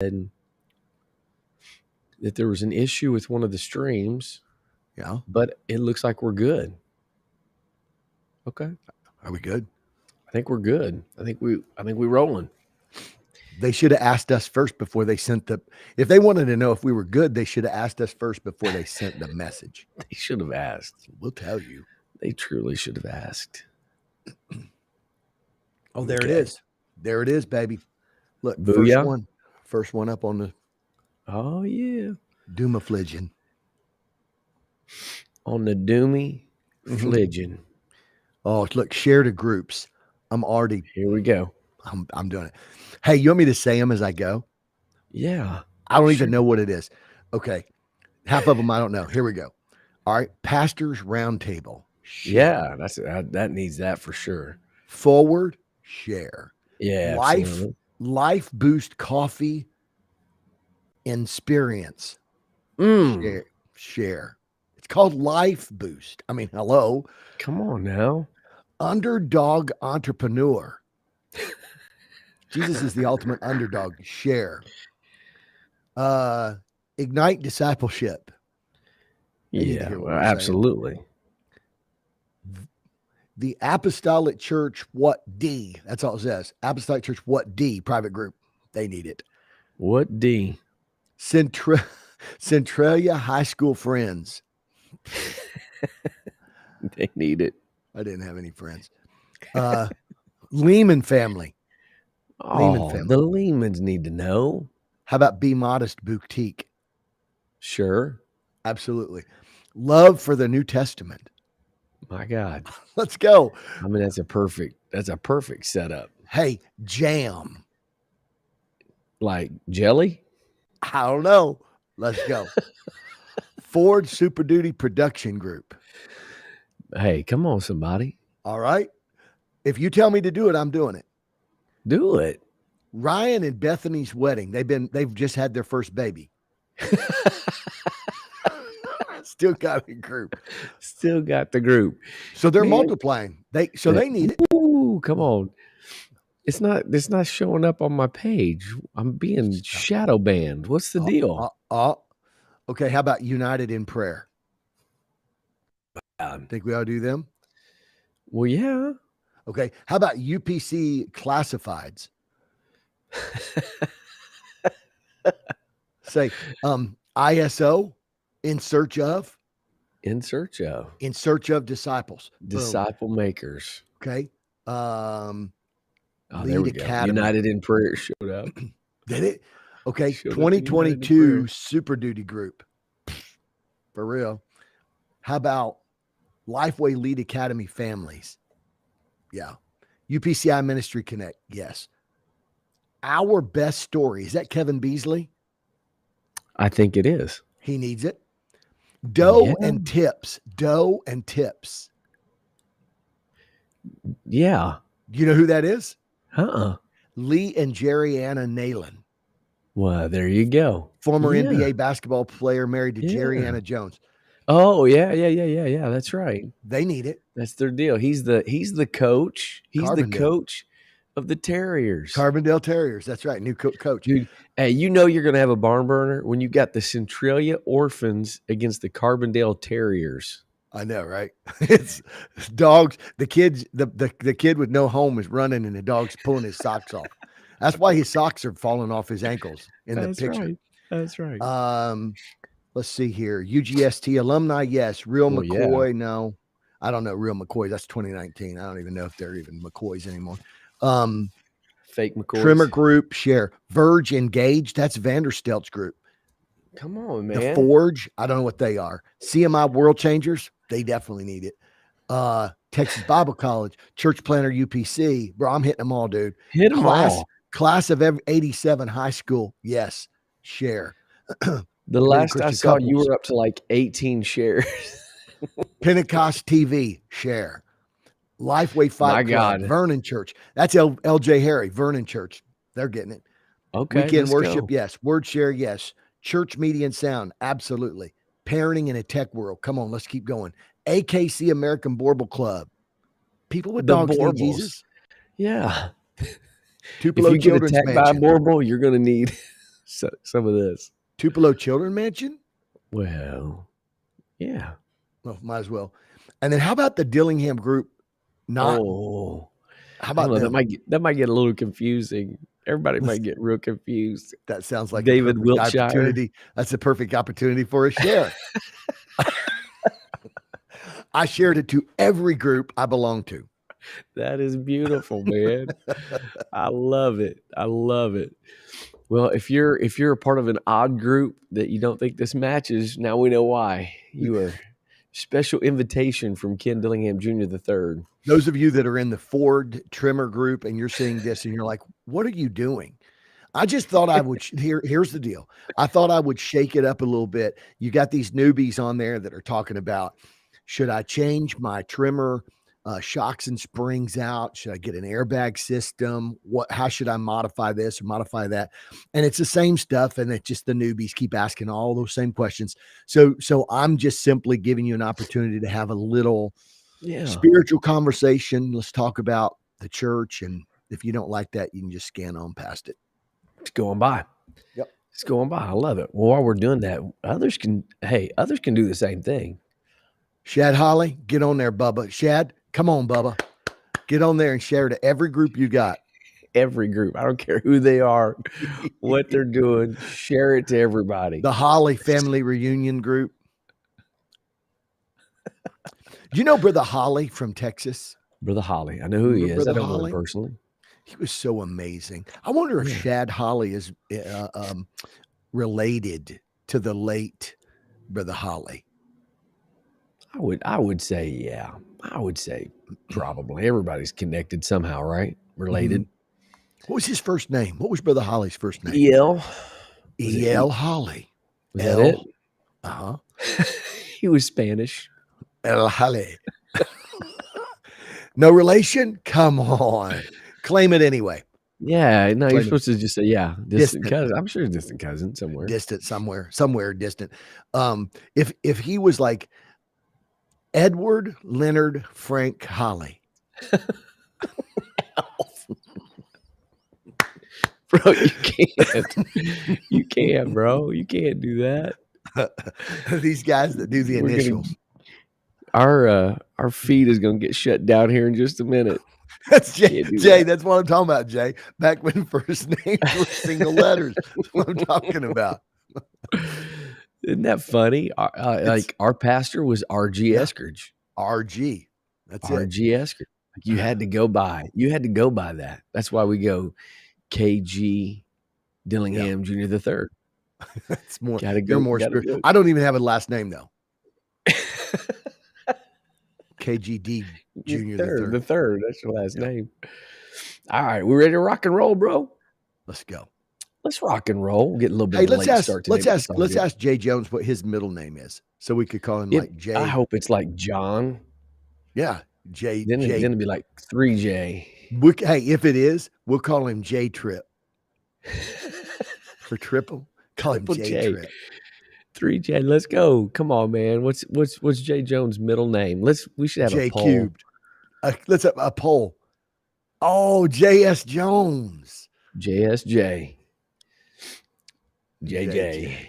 that there was an issue with one of the streams. Yeah. But it looks like we're good. Okay. Are we good? I think we're good. I think we're rolling. They should have asked us first before they sent if they wanted to know if we were good, they should have asked us first before they sent the message. They should have asked. We'll tell you. They truly should have asked. Oh, there it is. There it is, baby. Look, Booyah. First one up on the. Oh, yeah. Doom affliction. On the doomy affliction. Oh, look, share to groups. I'm already. Here we go. I'm doing it. Hey, you want me to say them as I go? Yeah. I don't even know what it is. Okay. Half of them I don't know. Here we go. All right. Pastors Roundtable. Yeah, that needs that for sure. Forward, share. Yeah. Life Boost Coffee Experience. Share. It's called Life Boost. I mean, hello. Come on now. Underdog Entrepreneur. Jesus is the ultimate underdog. Share. Ignite Discipleship. Yeah, well, absolutely. The Apostolic Church, What D? That's all it says. Apostolic Church, What D? Private group. They need it. What D? Centralia High School Friends. They need it. I didn't have any friends. Lehman Family. The Lehmans need to know. How about Be Modest Boutique? Sure. Absolutely. Love for the New Testament. My God. Let's go. I mean, that's a perfect setup. Hey, Jam. Like jelly? I don't know. Let's go. Ford Super Duty Production Group. Hey, come on, somebody. All right. If you tell me to do it, I'm doing it. Do it. Ryan and Bethany's wedding. They've just had their first baby. Still got a group. Still got the group. So they're multiplying. They need it. Ooh, come on. It's not showing up on my page. I'm being shadow banned. What's the deal? Okay. How about United in Prayer? Think we ought to do them? Well, yeah. Okay. How about UPC Classifieds? Say, ISO, in search of disciples. Disciple makers. Okay. There we go. Academy. United in Prayer showed up. Did it? Okay. 2022 Super Duty Group. For real. How about Lifeway Lead Academy Families? Yeah. UPCI Ministry Connect. Yes. Our Best Story. Is that Kevin Beasley? I think it is. He needs it. Dough and Tips. Dough and Tips. Yeah. Do you know who that is? Lee and Jerry Anna Nalen. Well, there you go. Former NBA basketball player married to Jerry Anna Jones. Oh, yeah. That's right. They need it. That's their deal. He's the coach. He's the coach of the Terriers. Carbondale Terriers. That's right. New coach. Dude, hey, you know you're going to have a barn burner when you got the Centralia Orphans against the Carbondale Terriers. I know, right? It's dogs. The kid with no home is running and the dog's pulling his socks off. That's why his socks are falling off his ankles in the picture. Right. That's right. Let's see here. UGST alumni. Yes. Real McCoy. Yeah. No, I don't know. Real McCoy. That's 2019. I don't even know if they're even McCoys anymore. Fake McCoys. Trimmer Group. Share. Verge Engaged. That's Vanderstelt's group. Come on, man. The Forge. I don't know what they are. CMI World Changers. They definitely need it. Texas Bible College, Church Planner UPC. Bro, I'm hitting them all, dude. Hit them all. Class of 87 high school. Yes. Share. The last I saw, you were up to like 18 shares. Pentecost TV. Share. Lifeway Fight Club. Vernon Church. That's LJ Harry. Vernon Church. They're getting it. Okay. Weekend worship. Go. Yes. Word share. Yes. Church media and sound. Absolutely. Parenting in a tech world. Come on, let's keep going. AKC American Bauble Club. People with dogs need Jesus. Yeah. Tupelo if you get attacked by a Bauble, you're going to need some of this. Tupelo Children Mansion? Well, yeah. Well, might as well. And then how about the Dillingham group? How about them? That might get a little confusing. Everybody might get real confused. That sounds like David a Wiltshire. Opportunity. That's a perfect opportunity for a share. I shared it to every group I belong to. That is beautiful, man. I love it. I love it. Well, if you're a part of an odd group that you don't think this matches, now we know why. You are special invitation from Ken Dillingham Jr. III. Those of you that are in the Ford trimmer group and you're seeing this and you're like, what are you doing? I just thought I would, here's the deal. I thought I would shake it up a little bit. You got these newbies on there that are talking about, should I change my trimmer shocks and springs out? Should I get an airbag system? How should I modify this or modify that? And it's the same stuff. And it's just the newbies keep asking all those same questions. So I'm just simply giving you an opportunity to have a little spiritual conversation. Let's talk about the church. And if you don't like that, you can just scan on past it. It's going by. Yep. It's going by. I love it. Well, while we're doing that, others can do the same thing. Shad Holly, get on there, Bubba. Shad, come on, Bubba. Get on there and share to every group you got. Every group. I don't care who they are, what they're doing. Share it to everybody. The Holly family reunion group. Do you know Brother Holly from Texas? Brother Holly. I know who he is. I don't know him personally. He was so amazing. I wonder if Shad Holly is related to the late Brother Holly. I would say, yeah. I would say probably. Everybody's connected somehow, right? Related. What was his first name? What was Brother Holly's first name? E.L. Holly. Was that it? Uh-huh. He was Spanish. El Holly. No relation? Come on. Claim it anyway. Yeah, no, you're supposed to just say, distant cousin. I'm sure distant cousin somewhere. Distant somewhere distant. If he was like Edward Leonard Frank Holly. Bro, you can't. You can't, bro. You can't do that. These guys that do the initials. Our feed is going to get shut down here in just a minute. That's Jay. That's what I'm talking about, Jay. Back when first names were single letters. That's what I'm talking about. Isn't that funny? Like our pastor was R.G. Eskridge. R.G. That's R.G. Eskridge. You had to go by. You had to go by that. That's why we go K.G. Dillingham Jr. III. That's more. You're more spiritual. I don't even have a last name though. KGD Jr. the third. That's your last name. All right, we ready to rock and roll, bro? Let's go. Let's rock and roll. We'll get a little bit. Hey, of a late start today, let's ask Jay Jones what his middle name is, so we could call him like Jay. I hope it's like John. Yeah, Jay. Then it'd be like 3J. Hey, if it is, we'll call him J Trip for triple. Call him J Trip. 3J, let's go. Come on, man. What's Jay Jones' middle name? We should have J a poll. Cubed. Let's have a poll. Oh, JS Jones. JSJ. JJ.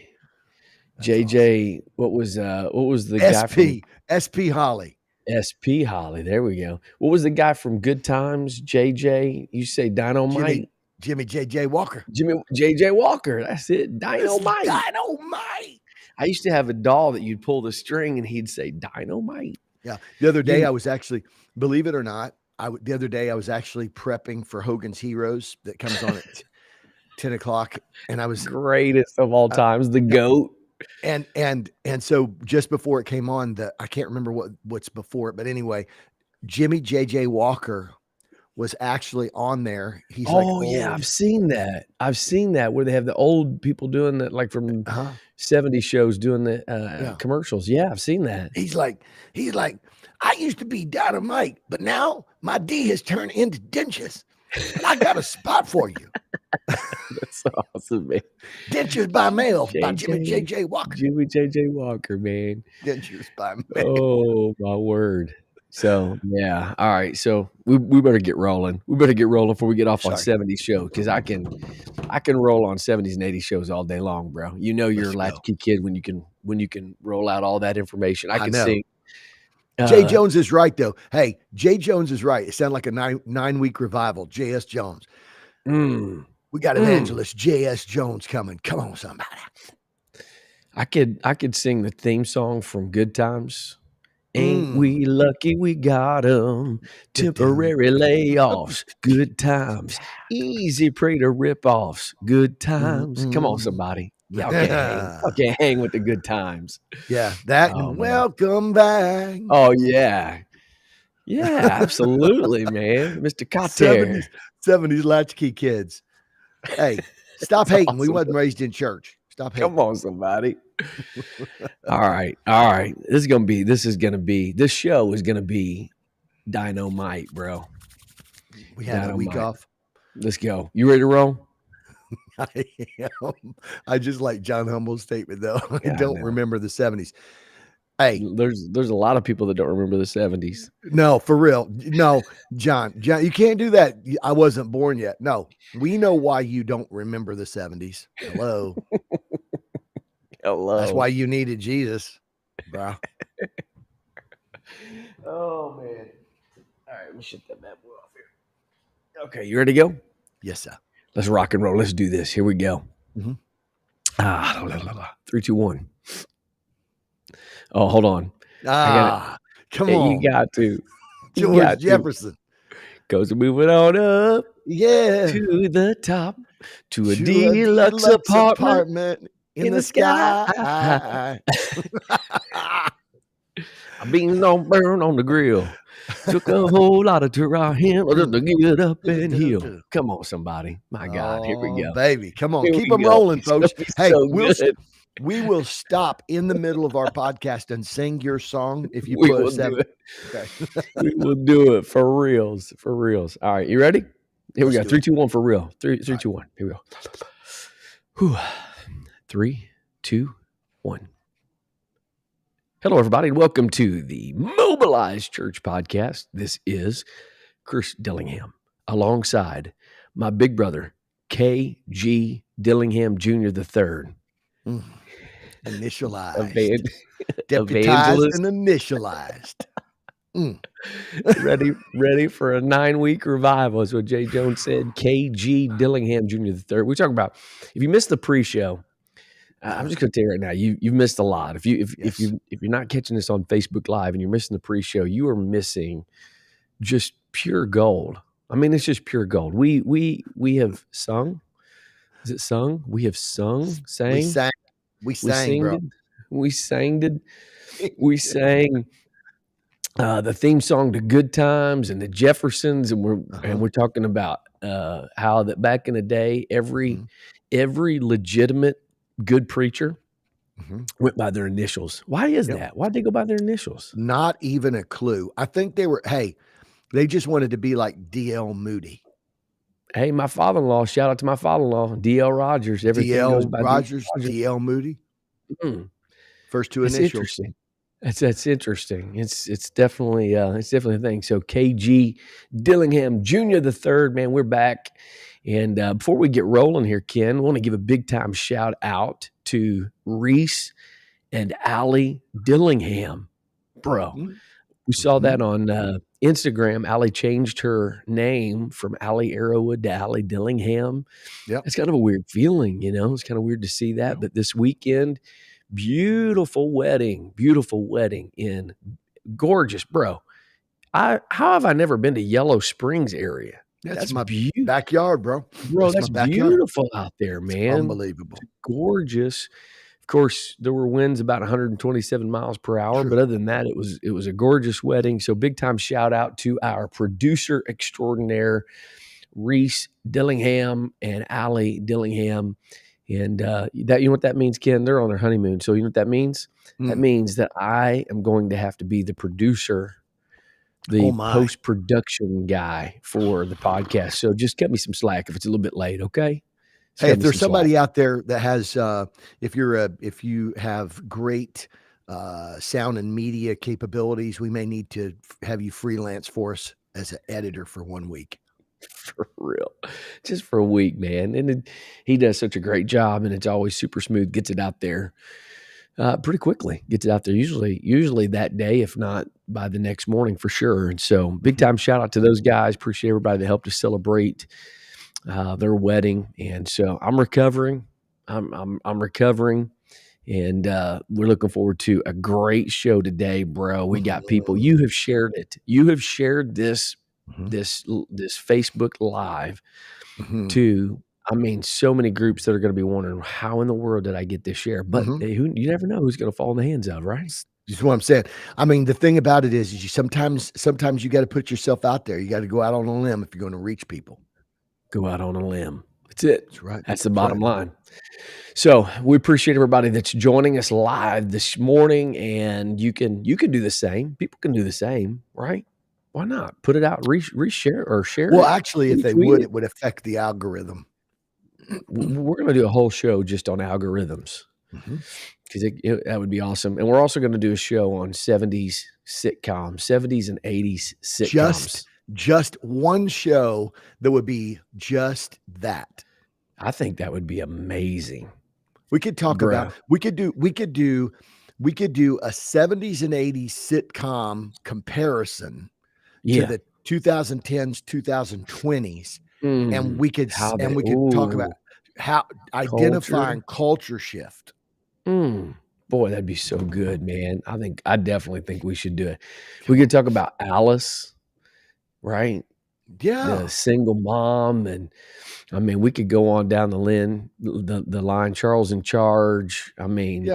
JJ. What was the guy from SP Holly? SP Holly. There we go. What was the guy from Good Times? JJ. You say Dynamite? Jimmy JJ Walker. Jimmy JJ Walker. That's it. Dynamite. Dynamite. I used to have a doll that you'd pull the string and he'd say Dynamite. Yeah. The other day I was actually, believe it or not, the other day I was actually prepping for Hogan's Heroes that comes on at 10 o'clock. And I was greatest of all times, the GOAT. And so just before it came on, I can't remember what's before it, but anyway, Jimmy JJ Walker was actually on there. He's yeah, I've seen that where they have the old people doing that, like from 70 shows doing the commercials. Yeah, I've seen that. He's like, I used to be Dynamite, but now my D has turned into dentures. And I got a spot for you. That's awesome, man. Dentures by mail by Jimmy JJ Walker. Jimmy JJ Walker, man. Dentures by mail. Oh my word. So yeah, all right. So we better get rolling. We better get rolling before we get off on Sorry. 70s show because I can roll on 70s and 80s shows all day long, bro. You know you're Let's a go. latchkey kid when you can roll out all that information. I can know. sing. Jay Jones is right though. Hey, Jay Jones is right. It sounded like a nine-week revival. J.S. Jones. We got evangelist J.S. Jones coming. Come on, somebody. I could sing the theme song from Good Times. Ain't we lucky we got 'em? Temporary layoffs, good times. Easy prey to rip-offs, good times. Come on, somebody. Y'all can't hang with the good times. Yeah, that and welcome back. Oh, yeah. Yeah, absolutely, man. Mr. Cotter. 70s latchkey kids. Hey, stop hating. We wasn't raised in church. Stop hating. Come on, somebody. All right. This show is gonna be dynamite, bro. We had a week off. Let's go. You ready to roll? I am. I just like John Humble's statement though. I don't remember the 70s. Hey, there's a lot of people that don't remember the 70s. No, for real. No, John, you can't do that. I wasn't born yet. No, we know why you don't remember the 70s. Hello. That's why you needed Jesus, bro. Oh man. All right, let me shut that bad boy off here. Okay, you ready to go? Yes, sir. Let's rock and roll. Let's do this. Here we go. 3, 2, 1. Oh, hold on. Come on. You got to. George Jefferson. Goes moving on up. Yeah. To the top. To a deluxe apartment in the sky. Beans don't burn on the grill. Took a whole lot of Tyrrell just to get up and heal. Come on, somebody. My God, here we go. Baby, come on. Keep them rolling, folks. Hey, we will stop in the middle of our podcast and sing your song if you put a 7. Okay. We will do it for reals. For reals. All right, you ready? Here we go. 3, 2, 1 for real. 3, 2, 1. Here we go. Whew. 3, 2, 1. Hello, everybody, and welcome to the Mobilized Church Podcast. This is Chris Dillingham, alongside my big brother, K.G. Dillingham Jr. III. Initialized. Deputized and initialized. Ready for a 9-week revival, is what Jay Jones said. K.G. Dillingham Jr. III. We're talking about, if you missed the pre-show, I'm just going to tell you right now, you've missed a lot. If you're not catching this on Facebook Live and you're missing the pre-show, you are missing just pure gold. I mean, it's just pure gold. We have sung. Is it sung? We have sung. Sang. We sang, bro. We sang the theme song to Good Times and the Jeffersons, and we're talking about how that back in the day, every legitimate good preacher went by their initials. Why is that? Why'd they go by their initials? Not even a clue. I think they just wanted to be like D.L. Moody. Hey, my father-in-law, shout out to my father-in-law, D.L. Rogers. D.L. Rogers, D.L. Moody. First two initials. Interesting. That's interesting. It's definitely a thing. So K.G. Dillingham Jr. III, man, we're back. And before we get rolling here, Ken, I want to give a big time shout out to Reese and Allie Dillingham, bro. We saw that on Instagram. Allie changed her name from Allie Arrowwood to Allie Dillingham. Yeah, it's kind of a weird feeling, you know. It's kind of weird to see that. But this weekend, beautiful wedding in gorgeous, bro. How have I never been to Yellow Springs area? That's my backyard, bro. That's beautiful out there, man. It's unbelievable. It's gorgeous. Of course, there were winds about 127 miles per hour, but other than that, it was a gorgeous wedding. So big time shout out to our producer extraordinaire, Reese Dillingham and Allie Dillingham. And that, you know what that means, Ken? They're on their honeymoon. So you know what that means? That means that I am going to have to be the producer, the post-production guy for the podcast. So just cut me some slack if it's a little bit late, okay? Hey, if there's somebody out there that has, if you have great sound and media capabilities, we may need to have you freelance for us as an editor for 1 week. For real. Just for a week, man. And he does such a great job, and it's always super smooth, gets it out there pretty quickly, gets it out there usually that day, if not by the next morning for sure. And so big time shout out to those guys. Appreciate everybody that helped us celebrate their wedding. And so I'm recovering. I'm recovering. And we're looking forward to a great show today, bro. We got people. You have shared it. You have shared this this Facebook Live to, I mean, so many groups that are going to be wondering, how in the world did I get this share? But you never know who's going to fall in the hands of, right? That's what I'm saying. I mean, the thing about it is you sometimes you got to put yourself out there. You got to go out on a limb if you're going to reach people. Go out on a limb. That's it. That's right. That's the bottom line. So we appreciate everybody that's joining us live this morning, and you can do the same. People can do the same, right? Why not? Put it out, reshare or share. Well, actually, if they would, it would affect the algorithm. We're going to do a whole show just on algorithms because that would be awesome. And we're also going to do a show on 70s sitcoms, 70s and 80s sitcoms. Just one show that would be just that. I think that would be amazing. We could talk about, we could do a 70s and 80s sitcom comparison to the 2010s, 2020s. And we could talk about how identifying culture shift. Boy, that'd be so good, man. I definitely think we should do it. We could talk about Alice, right? Yeah. The single mom. And I mean, we could go on down the line, Charles in Charge. I mean,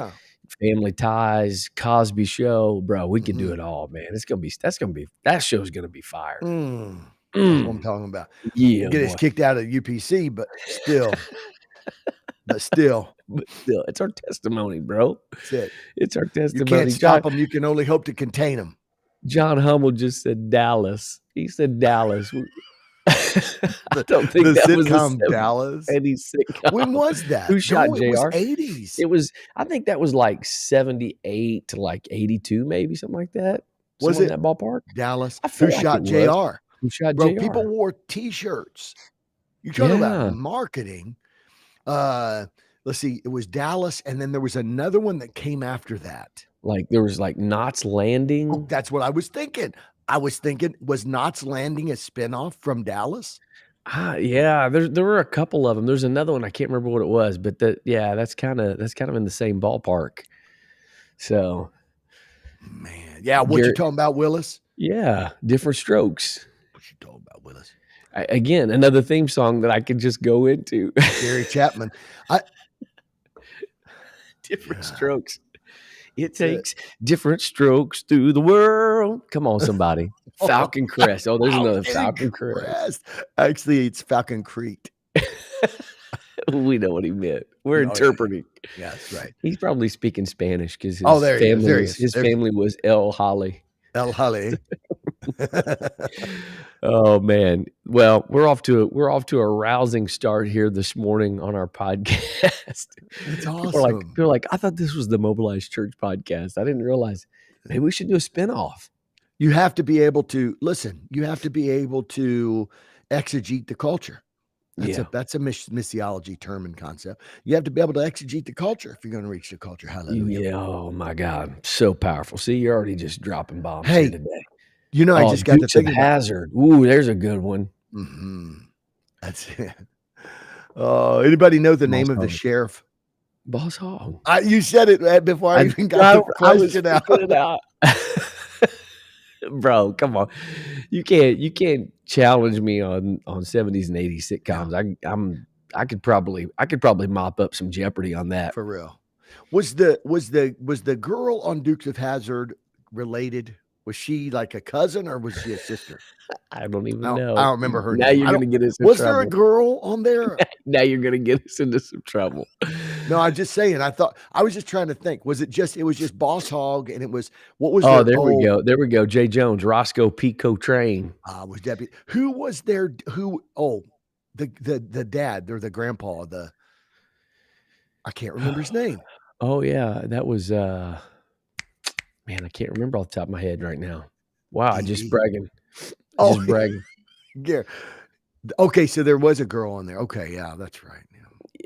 Family Ties, Cosby Show, bro. We could do it all, man. That show's gonna be fire. That's what I'm talking about. Yeah, get us kicked out of UPC, but still, it's our testimony, bro. That's it. It's our testimony. You can't stop them. You can only hope to contain them. John Hummel just said Dallas. He said Dallas. I don't think that sitcom was Dallas. Any sitcom. When was that? Who shot JR? It was 80s. It was. I think that was like 78 to like 82, maybe something like that. Was it in that ballpark? Dallas. Who shot JR? Who shot Bro, JR? people wore T-shirts. You're talking about marketing. Let's see. It was Dallas, and then there was another one that came after that. Like there was like Knots Landing. Oh, that's what I was thinking. Was Knots Landing a spinoff from Dallas? Yeah, there were a couple of them. There's another one I can't remember what it was, but that's kind of in the same ballpark. So, man, yeah, what you talking about, Willis? Yeah, Different Strokes. What you talking about, Willis? Again, another theme song that I could just go into. Gary Chapman. Different Strokes. It takes different strokes through the world. Come on, somebody. Falcon Crest. Oh, there's another Falcon Crest. Actually, it's Falcon Crete. We know what he meant. We're interpreting. Yeah, that's right. He's probably speaking Spanish because his family was El Holly. El Holly. Oh man. Well, we're off to a rousing start here this morning on our podcast. It's awesome. People are like, I thought this was the Mobilized Church podcast. I didn't realize maybe we should do a spinoff. You have to be able to listen. You have to be able to exegete the culture. That's a missiology term and concept. You have to be able to exegete the culture if you're going to reach the culture. Hallelujah. Yeah. Oh my God. So powerful. See, you're already just dropping bombs here today. You know, I just got to think of Hazard. Ooh, there's a good one. That's it. Anybody know the name of the sheriff? Boss Hogg. You said it before I even got the question out. Bro, come on. You can't challenge me on 70s and 80s sitcoms. Yeah. I could probably mop up some Jeopardy on that. For real. Was the girl on Dukes of Hazzard related? Was she like a cousin or was she a sister? I don't even know. I don't remember her now name. You're going to get us in trouble. Was there a girl on there? Now you're going to get us into some trouble. No, I'm just saying. I was just trying to think. Was it just Boss Hogg and it was, what was there we go. There we go. Jay Jones, Roscoe Pico Train. Was deputy. Who was there? The dad or the grandpa, I can't remember his name. Oh yeah. That was, Man, I can't remember off the top of my head right now. Wow, I just Dee. bragging. Oh, Just bragging. yeah. Okay, so there was a girl on there. Okay, yeah, that's right.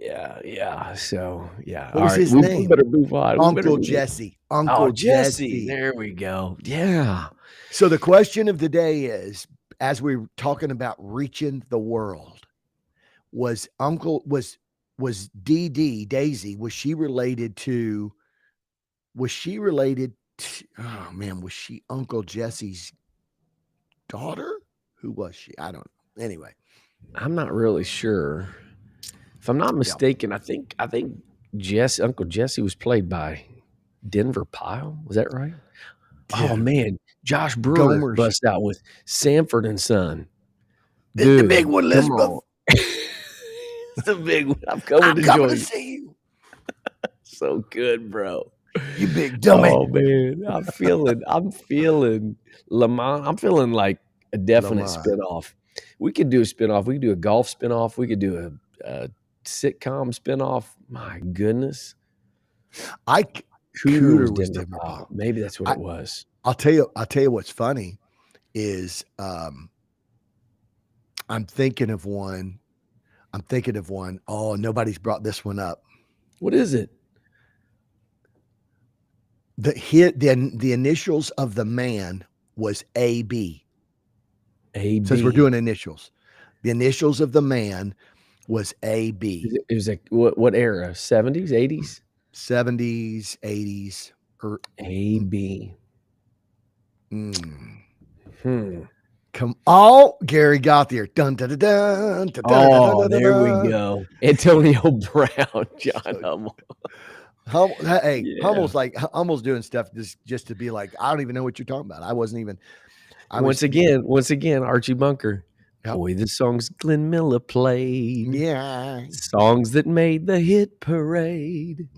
Yeah. So, yeah. What All was right. his We name? better move on. We better Uncle move on. Jesse. Oh, Uncle Jesse. Jesse. There we go. Yeah. So the question of the day is, as we were talking about reaching the world, was DD Daisy, was she related to was oh man, was she Uncle Jesse's daughter? Who was she? I don't know. Anyway. I'm not really sure. If I'm not mistaken, I think Uncle Jesse was played by Denver Pyle. Was that right? Oh Dude, man, Josh Brewer Gomer's bust out with Sanford and Son. it's the big Dude, one, come Elizabeth. on. It's the big one. I'm coming to coming join to you. see you. So good, bro. You big dummy. Oh man, I'm feeling Lamont. I'm feeling like a definite Lamont. spinoff. We could do a spinoff. We could do a golf spinoff. We could do a sitcom spinoff. My goodness. Cooter was was Denver Denver Pyle. Pyle. Maybe that's what it was. I'll tell you what's funny is I'm thinking of one. Oh, nobody's brought this one up. What is it? The initials of the man was AB. AB. Since we're doing initials, the initials of the man was AB. It was like what era? 70s, 80s? 70s, 80s. AB. Come on, Gary got there. Dun, dun, dun, dun, dun, oh, there we go. Antonio Brown, John Hummel. Hummel's like Hummel's doing stuff just to be like, I don't even know what you're talking about. I wasn't even. Once again, Archie Bunker. Yep. Boy, the songs Glenn Miller played. Yeah. Songs that made the hit parade.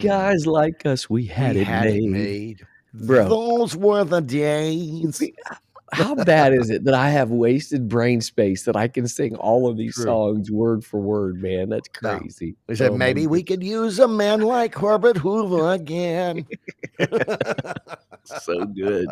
Guys like us, we had it made. Bro. Those were the days. How bad is it that I have wasted brain space that I can sing all of these songs word for word, man? That's crazy. We said maybe we could use a man like Herbert Hoover again. So good.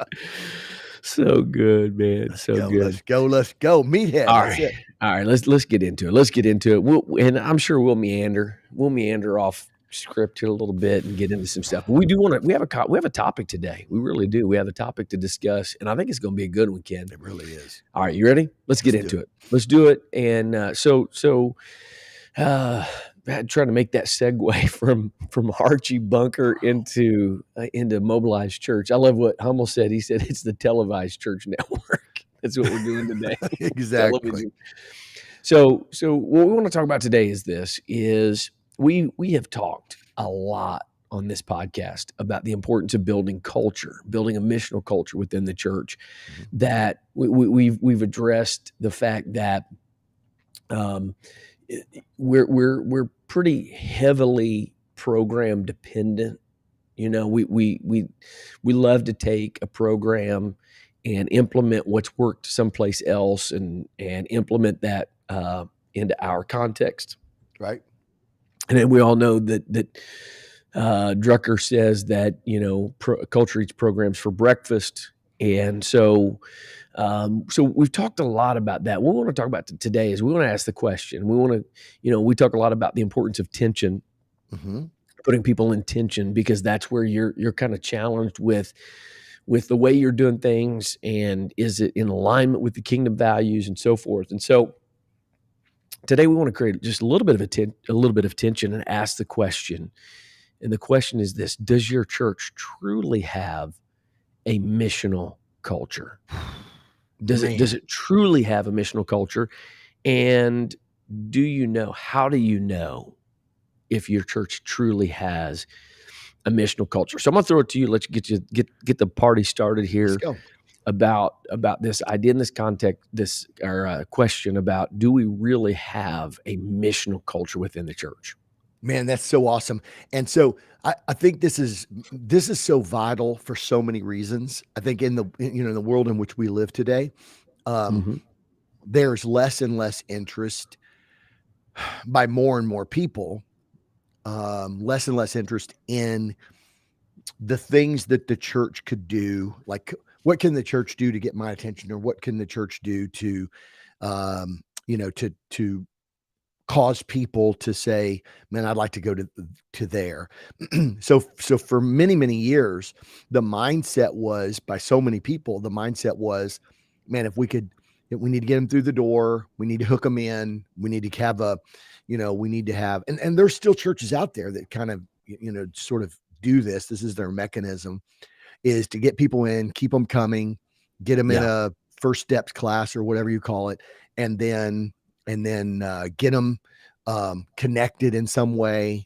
So good, man. So good. Let's go. Meathead. All right. Let's get into it. And I'm sure we'll meander off script here a little bit and get into some stuff. But we have a topic today. We really do. We have a topic to discuss, and I think it's going to be a good one, Ken. It really is. All right, you ready? Let's get into it. Let's do it. And trying to make that segue from Archie Bunker into Mobilized Church. I love what Hummel said. He said it's the televised church network. That's what we're doing today. Exactly. Television. So what we want to talk about today is we have talked a lot on this podcast about the importance of building culture, building a missional culture within the church. Mm-hmm. That we've addressed the fact that we're pretty heavily program dependent. You know, we love to take a program and implement what's worked someplace else and implement that into our context. Right. And then we all know that Drucker says that, you know, culture eats programs for breakfast. And so we've talked a lot about that. What we want to talk about today is we want to ask the question. We want to, you know, we talk a lot about the importance of tension, mm-hmm. putting people in tension, because that's where you're kind of challenged with the way you're doing things, and is it in alignment with the kingdom values and so forth. And so today we want to create just a little bit of tension and ask the question. And the question is this: does your church truly have a missional culture? Does it truly have a missional culture? And how do you know if your church truly has a missional culture? So I'm gonna throw it to you. Let's get the party started here. Let's go. About this idea in this context, question about, do we really have a missional culture within the church? Man, that's so awesome. And so I think this is so vital for so many reasons. I think in the world in which we live today, mm-hmm. there's less and less interest by more and more people, less and less interest in the things that the church could do, like what can the church do to get my attention, or what can the church do to, to cause people to say, man, I'd like to go to there. So for many, many years, the mindset was, by so many people, the mindset was, man, if we need to get them through the door, we need to hook them in, we need to have we need to have, and there's still churches out there that kind of, sort of do this. This is their mechanism, is to get people in, keep them coming, get them in a first steps class or whatever you call it. And then get them connected in some way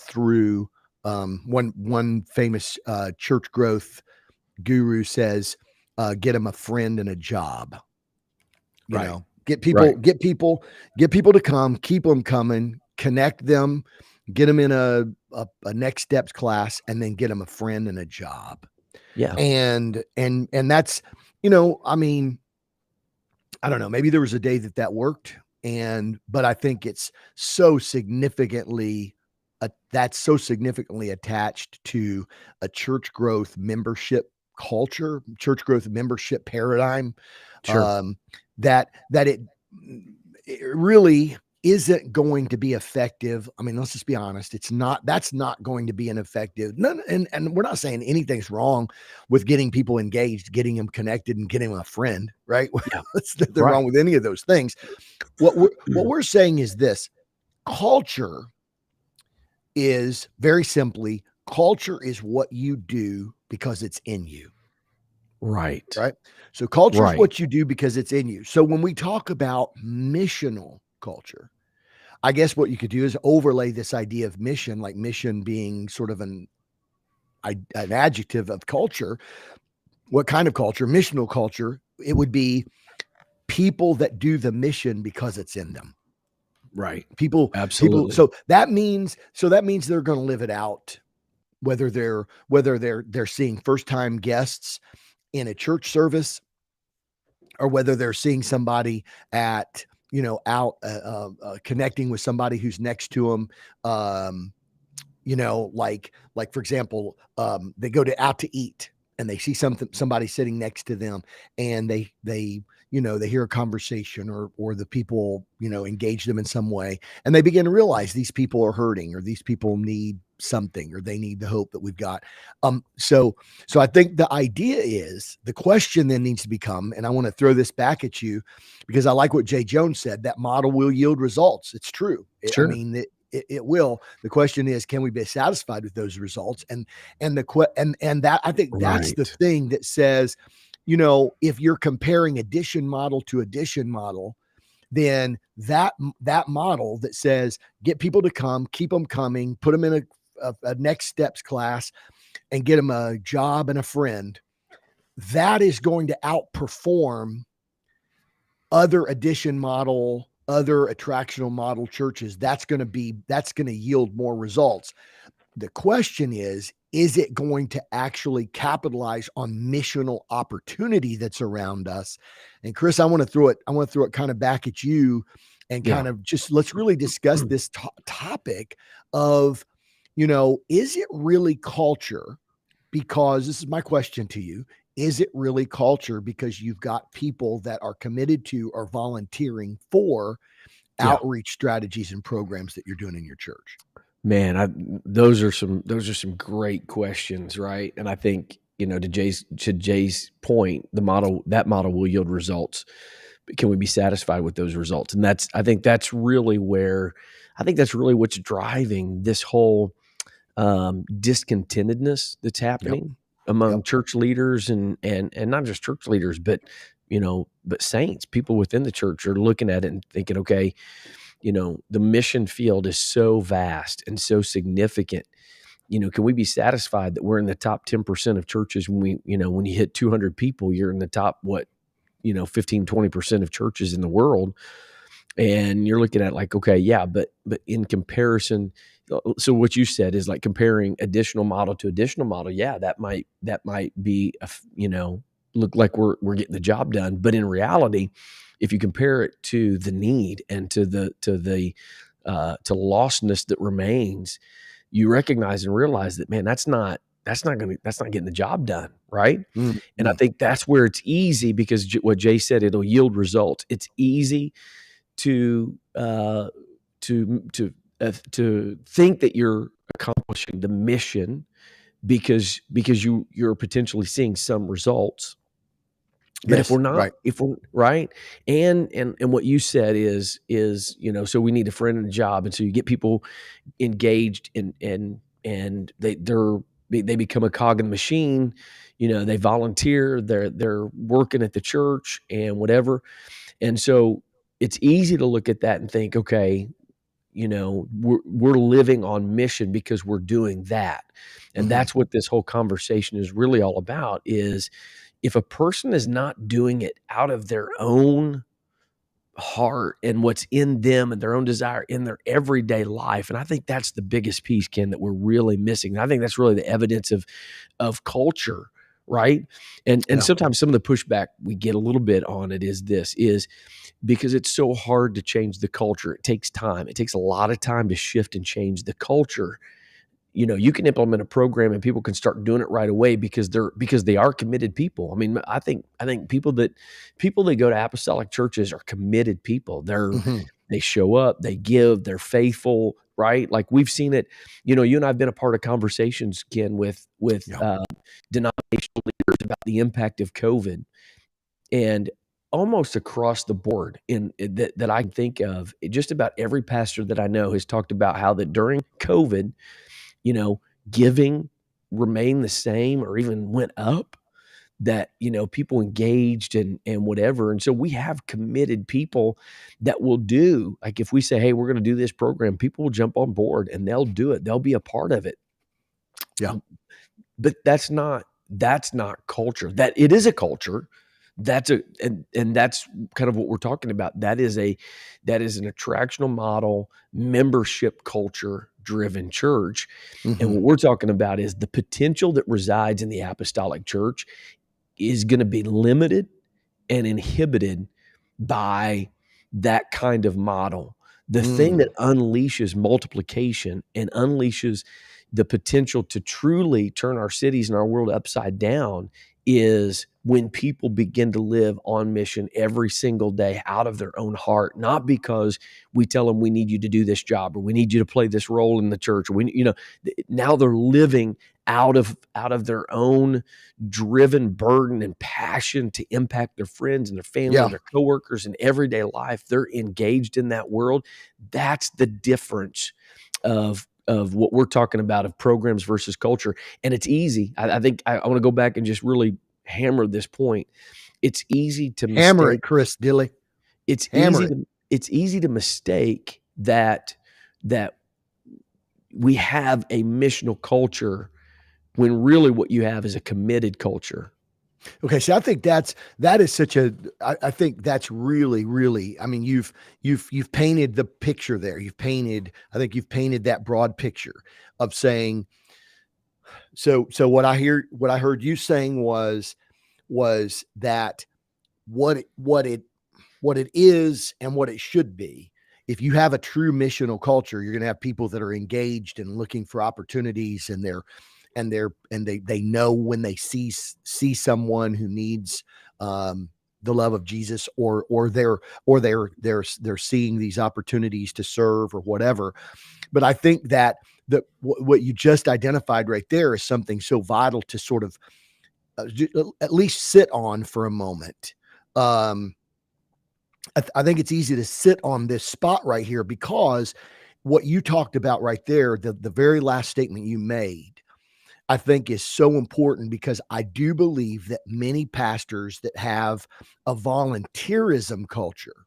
through one famous church growth guru says, get them a friend and a job. Get people to come, keep them coming, connect them, get them in a next steps class, and then get them a friend and a job. Yeah. And that's, I mean, I don't know, maybe there was a day that worked, but I think it's so significantly, that's so significantly attached to a church growth membership culture, church growth membership paradigm, that it really isn't going to be effective. I mean, let's just be honest. That's not going to be an effective, and we're not saying anything's wrong with getting people engaged, getting them connected, and getting them a friend, right? Yeah. There's nothing wrong with any of those things. What we're saying is this: culture is, very simply, culture is what you do because it's in you. Right. So culture is what you do because it's in you. So when we talk about missional culture, I guess what you could do is overlay this idea of mission, like mission being sort of an adjective of culture. What kind of culture? Missional culture. It would be people that do the mission because it's in them. Right. People. Absolutely. So that means they're going to live it out, whether they're seeing first-time guests in a church service, or whether they're seeing somebody at, out connecting with somebody who's next to them. Like for example, they go out to eat, and they see somebody sitting next to them, and they hear a conversation, or the people, engage them in some way, and they begin to realize these people are hurting, or these people need something, or they need the hope that we've got. So I think the idea is, the question then needs to become, and I want to throw this back at you, because I like what Jay Jones said, that model will yield results. It's true. Sure. I mean, it will. The question is, can we be satisfied with those results? And that, I think that's the thing that says, if you're comparing addition model to addition model, then that model that says, get people to come, keep them coming, put them in a next steps class, and get them a job and a friend, that is going to outperform other addition model, other attractional model churches. That's going to yield more results. The question is it going to actually capitalize on missional opportunity that's around us? And Chris, I want to throw it kind of back at you, and kind of just, let's really discuss this topic of, is it really culture? Because this is my question to you. Is it really culture because you've got people that are committed to or volunteering for outreach strategies and programs that you're doing in your church? Man, those are some great questions, right? And I think, to Jay's point, that model will yield results. But can we be satisfied with those results? And I think that's really what's driving this whole discontentedness that's happening among church leaders, and not just church leaders, but saints, people within the church are looking at it and thinking, okay, the mission field is so vast and so significant. Can we be satisfied that we're in the top 10% of churches? When you hit 200 people, you're in the top, 15, 20% of churches in the world. And you're looking at like, okay, yeah, but in comparison, so what you said is like comparing additional model to additional model. Yeah, that might be, look like we're getting the job done. But in reality, if you compare it to the need and to lostness that remains, you recognize and realize that, man, that's not that's not getting the job done, right? And I Mm-hmm. think that's where it's easy, because what Jay said, it'll yield results. It's easy to think that you're accomplishing the mission because you're potentially seeing some results. But if Yes, we're not, right. if we're right, and what you said is, so we need a friend and a job, and so you get people engaged, and they become a cog in the machine. They volunteer, they're working at the church and whatever, and so it's easy to look at that and think, okay, we're living on mission because we're doing that. And Mm-hmm. that's what this whole conversation is really all about, is if a person is not doing it out of their own heart and what's in them and their own desire in their everyday life. And I think that's the biggest piece, Ken, that we're really missing. And I think that's really the evidence of culture, right? And Yeah. sometimes some of the pushback we get a little bit on it is because it's so hard to change the culture. It takes time. It takes a lot of time to shift and change the culture. You can implement a program and people can start doing it right away because they are committed people. I mean, I think people that go to apostolic churches are committed people. Mm-hmm. They show up, they give, they're faithful, right? Like we've seen it. You and I've been a part of conversations, Ken, with Yeah. denominational leaders about the impact of COVID, and almost across the board that I can think of, just about every pastor that I know has talked about how that during COVID, you know, giving remained the same or even went up, that, people engaged and whatever. And so we have committed people that will do, like if we say, hey, we're going to do this program, people will jump on board and they'll do it. They'll be a part of it. Yeah. But that's not culture. That it is a culture. And that's kind of what we're talking about. That is an attractional model, membership culture driven church. And Mm-hmm. what we're talking about is the potential that resides in the apostolic church is going to be limited and inhibited by that kind of model. The thing Mm. that unleashes multiplication and unleashes the potential to truly turn our cities and our world upside down is when people begin to live on mission every single day out of their own heart, not because we tell them we need you to do this job or we need you to play this role in the church. Or now they're living out of their own driven burden and passion to impact their friends and their family Yeah. and their coworkers in everyday life. They're engaged in that world. That's the difference of what we're talking about, of programs versus culture. And it's easy. I think I want to go back and just really hammer this point. It's easy to Hammer mistake. it, Chris Dilly. It's Hammer easy it. to mistake that we have a missional culture when really what you have is a committed culture. Okay, so I think that is such a. I think that's really, really. I mean, you've painted the picture there. I think you've painted that broad picture of saying. So what I heard you saying was that what it is and what it should be. If you have a true missional culture, you're going to have people that are engaged and looking for opportunities, and they know when they see someone who needs the love of Jesus, or they're seeing these opportunities to serve or whatever. But I think that what you just identified right there is something so vital to sort of at least sit on for a moment. I think it's easy to sit on this spot right here, because what you talked about right there, the very last statement you made, I think is so important, because I do believe that many pastors that have a volunteerism culture,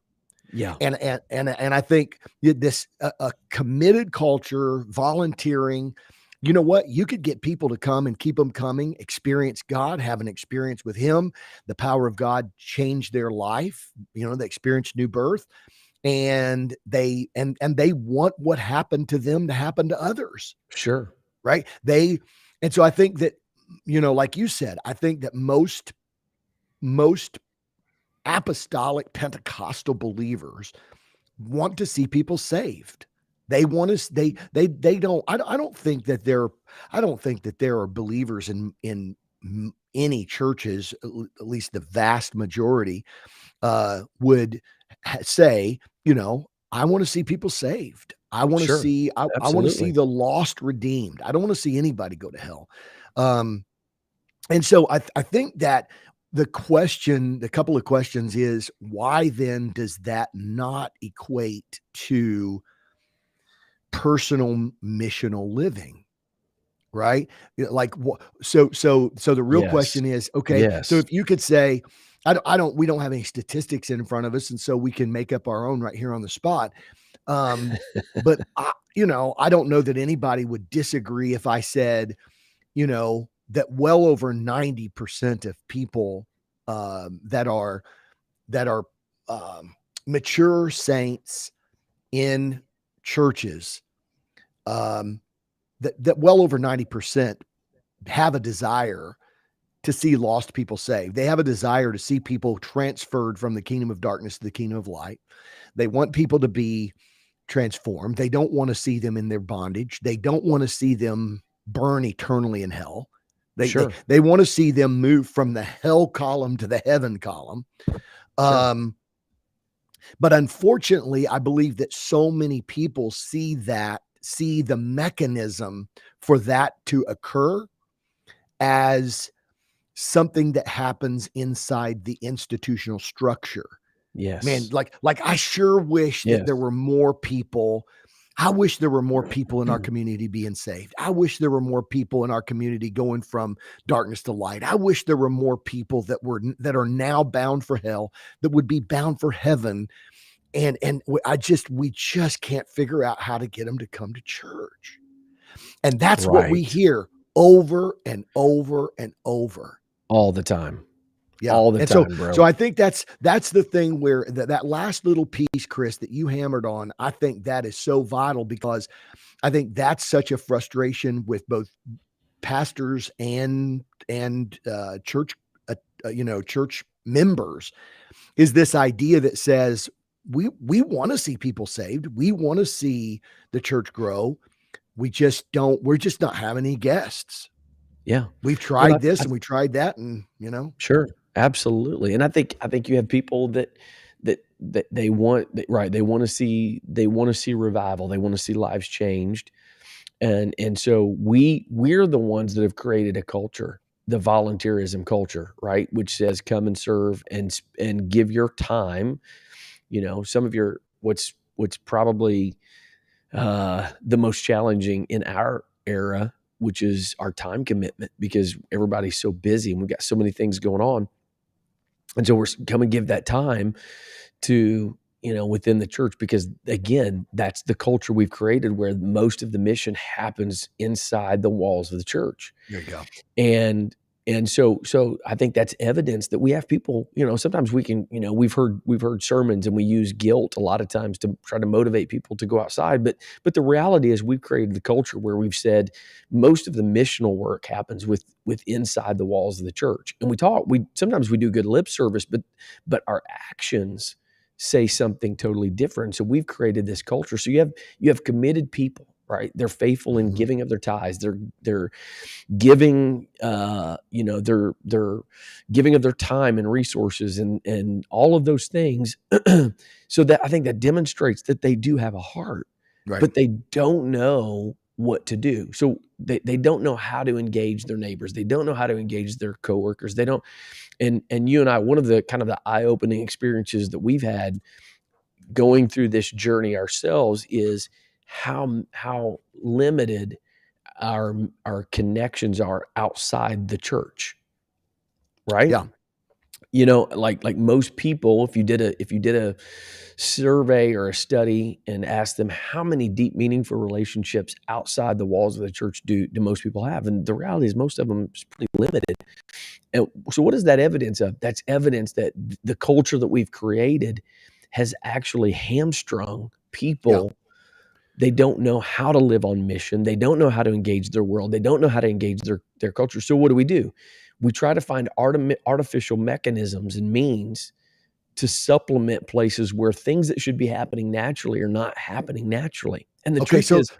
Yeah, and I think this a committed culture, volunteering. You know what? You could get people to come and keep them coming, experience God, have an experience with Him. The power of God change their life. They experience new birth, and they want what happened to them to happen to others, sure. right? And so I think that, like you said, I think that most apostolic Pentecostal believers want to see people saved. They want us. They don't. I don't think that there. I don't think that there are believers in any churches. At least the vast majority would say, I want to see people saved. I want to Sure. see. I want to see Absolutely. the lost redeemed. I don't want to see anybody go to hell. And so I think that the couple of questions is, why then does that not equate to personal missional living? Right? Like what? So the real Yes. question is, okay, so Yes. if you could say, we don't have any statistics in front of us, and so we can make up our own right here on the spot. Um, but I don't know that anybody would disagree if I said, that well over 90% of people that are mature saints in churches, um, that well over 90% have a desire to see lost people saved. They have a desire to see people transferred from the kingdom of darkness to the kingdom of light. They want people to be transformed. They don't want to see them in their bondage. They don't want to see them burn eternally in hell. They they Sure. they want to see them move from the hell column to the heaven column. Sure. Um, but unfortunately, I believe that so many people see the mechanism for that to occur as something that happens inside the institutional structure. Man, Yes. like I sure wish that Yes. there were more people. I wish there were more people in our community being saved. I wish there were more people in our community going from darkness to light. I wish there were more people that are now bound for hell that would be bound for heaven. And we just can't figure out how to get them to come to church. And that's what we Right. hear over and over and over. All the time. Yeah. All the And so time, so bro. I think that's the thing where that last little piece, Chris, that you hammered on, I think that is so vital, because I think that's such a frustration with both pastors and church church members, is this idea that says we want to see people saved. We want to see the church grow. We're just not having any guests. Yeah. We've Well, tried this and we tried that, and. sure, absolutely, and I think you have people that they want right, they wanna see revival, they wanna see lives changed, and so we're the ones that have created a culture, the volunteerism culture, right, which says, "Come and serve and give your time," some of your what's probably, the most challenging in our era, which is our time commitment, because everybody's so busy and we've got so many things going on. And so come and give that time to, within the church, because again, that's the culture we've created, where most of the mission happens inside the walls of the church. There you go. And so I think that's evidence that we have people, sometimes we can, we've heard sermons and we use guilt a lot of times to try to motivate people to go outside. But the reality is, we've created the culture where we've said most of the missional work happens with inside the walls of the church. And sometimes we do good lip service, but our actions say something totally different. So we've created this culture. So you have committed people, right? They're faithful in Mhm. giving of their tithes. They're giving, they're giving of their time and resources and all of those things. So that, I think that demonstrates that they do have a heart, Right. but they don't know what to do. So they don't know how to engage their neighbors. They don't know how to engage their coworkers. They don't. And you and I, one of the kind of the eye-opening experiences that we've had going through this journey ourselves is how limited our connections are outside the church, right? Yeah. Like most people, if you did a survey or a study and asked them how many deep, meaningful relationships outside the walls of the church do most people have, and the reality is most of them is pretty limited. And so, what is that evidence of? That's evidence that the culture that we've created has actually hamstrung Yeah. people. They don't know how to live on mission. They don't know how to engage their world. They don't know how to engage their culture. So what do? We try to find artificial mechanisms and means to supplement places where things that should be happening naturally are not happening naturally. And the Okay, truth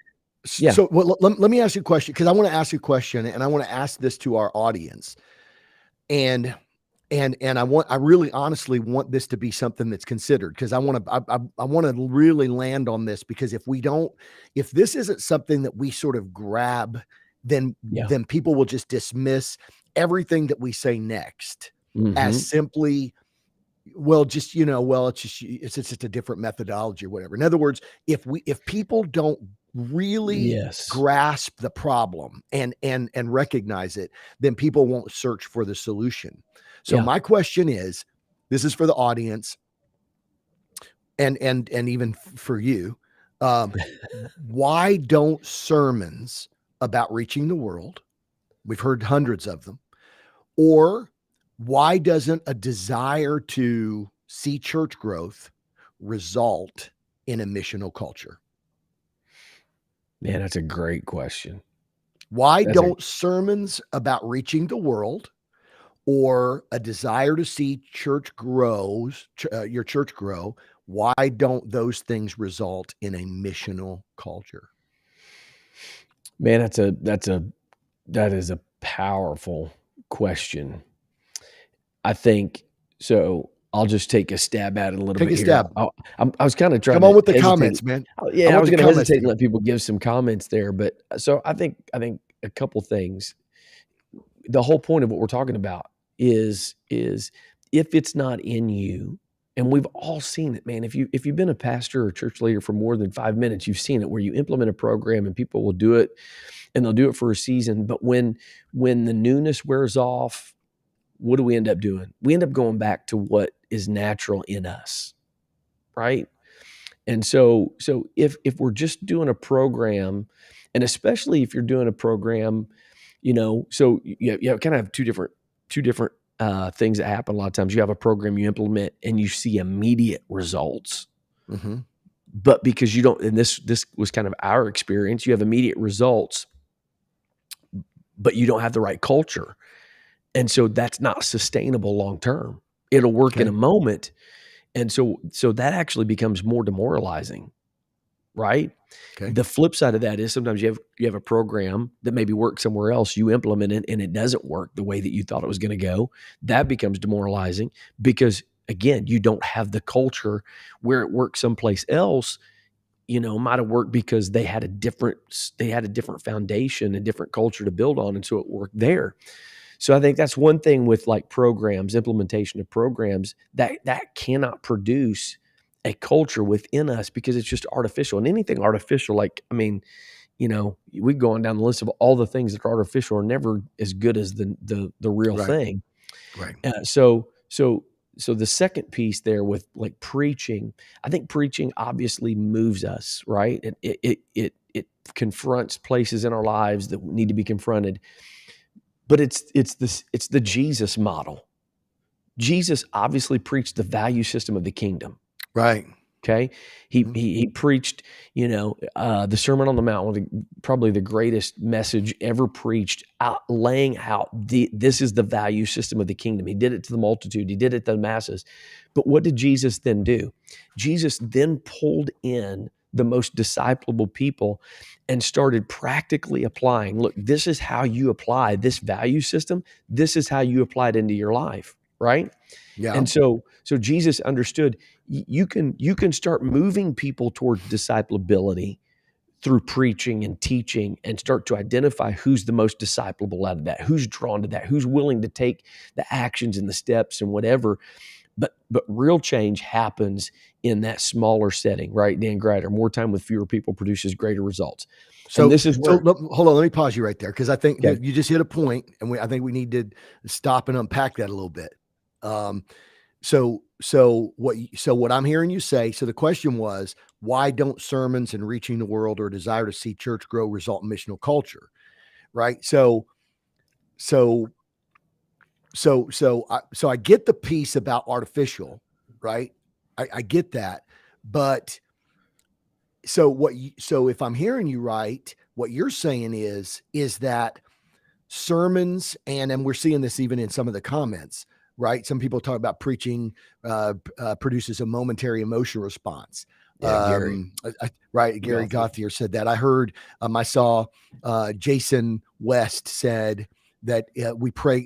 is, yeah, well, let me ask you a question, because I want to ask you a question, and I want to ask this to our audience. And I really honestly want this to be something that's considered, because I want to really land on this, because if this isn't something that we sort of grab, then yeah, people will just dismiss everything that we say next as mhm, simply, well, just, it's just a different methodology or whatever. In other words, if people don't really yes, grasp the problem and recognize it, then people won't search for the solution. So yeah. my question is, this is for the audience, and even for you. Um, why don't sermons about reaching the world, we've heard hundreds of them, or why doesn't a desire to see church growth result in a missional culture? Man, that's a great question. Why That's a don't sermons about reaching the world, or a desire to see your church grow, why don't those things result in a missional culture? man, that is a powerful question. I think so. I'll just take a stab at it a little Take bit a here. stab. I was kind of trying Come on to with the hesitate. comments, man. I Yeah, I want was the going to comments hesitate to and go. let people give some comments there, but so I think a couple things. The whole point of what we're talking about is if it's not in you, and we've all seen it, man. If you've been a pastor or church leader for more than 5 minutes, you've seen it where you implement a program and people will do it, and they'll do it for a season, but when the newness wears off, what do we end up doing? We end up going back to what is natural in us, right? And so if we're just doing a program, and especially if you're doing a program, so you kind of have two different things that happen a lot of times. You have a program you implement and you see immediate results, Mhm. but because you don't, and this was kind of our experience, you have immediate results, but you don't have the right culture. And so that's not sustainable long term. It'll work in Okay. a moment. And so that actually becomes more demoralizing, right? Okay. The flip side of that is sometimes you have a program that maybe works somewhere else, you implement it and it doesn't work the way that you thought it was going to go. That becomes demoralizing because again, you don't have the culture where it works someplace else. Might have worked because they had a different foundation, a different culture to build on, and so it worked there. So I think that's one thing with like programs, implementation of programs that cannot produce a culture within us because it's just artificial. And anything artificial, like I mean, we go on down the list of all the things that are artificial are never as good as the real Right. thing. Right. So the second piece there with like preaching, I think preaching obviously moves us, right? It confronts places in our lives that need to be confronted, but it's the Jesus model. Jesus obviously preached the value system of the kingdom. Right. Okay, he Mhm. he, he preached, the Sermon on the Mount, probably the greatest message ever preached, laying out this is the value system of the kingdom. He did it to the multitude. He did it to the masses. But what did Jesus then do? Jesus then pulled in the most disciplable people and started practically applying. Look, this is how you apply this value system. This is how you apply it into your life, right? Yeah. And so Jesus understood you can start moving people towards disciplability through preaching and teaching and start to identify who's the most disciplable out of that, who's drawn to that, who's willing to take the actions and the steps and whatever. But real change happens in that smaller setting, right? Dan Greider, more time with fewer people produces greater results. And So, this is where hold on. Let me pause you right there, because I think okay, that you just hit a point, and I think we need to stop and unpack that a little bit. Um, so what I'm hearing you say. So the question was, why don't sermons and reaching the world, or desire to see church grow, result in missional culture? Right. So I get the piece about artificial. Right. I get that, but so if I'm hearing you right, what you're saying is that sermons, and we're seeing this even in some of the comments, right? Some people talk about preaching produces a momentary emotional response. Yeah, Gary. Right. Gary Gauthier said that. I heard, I saw Jason West said that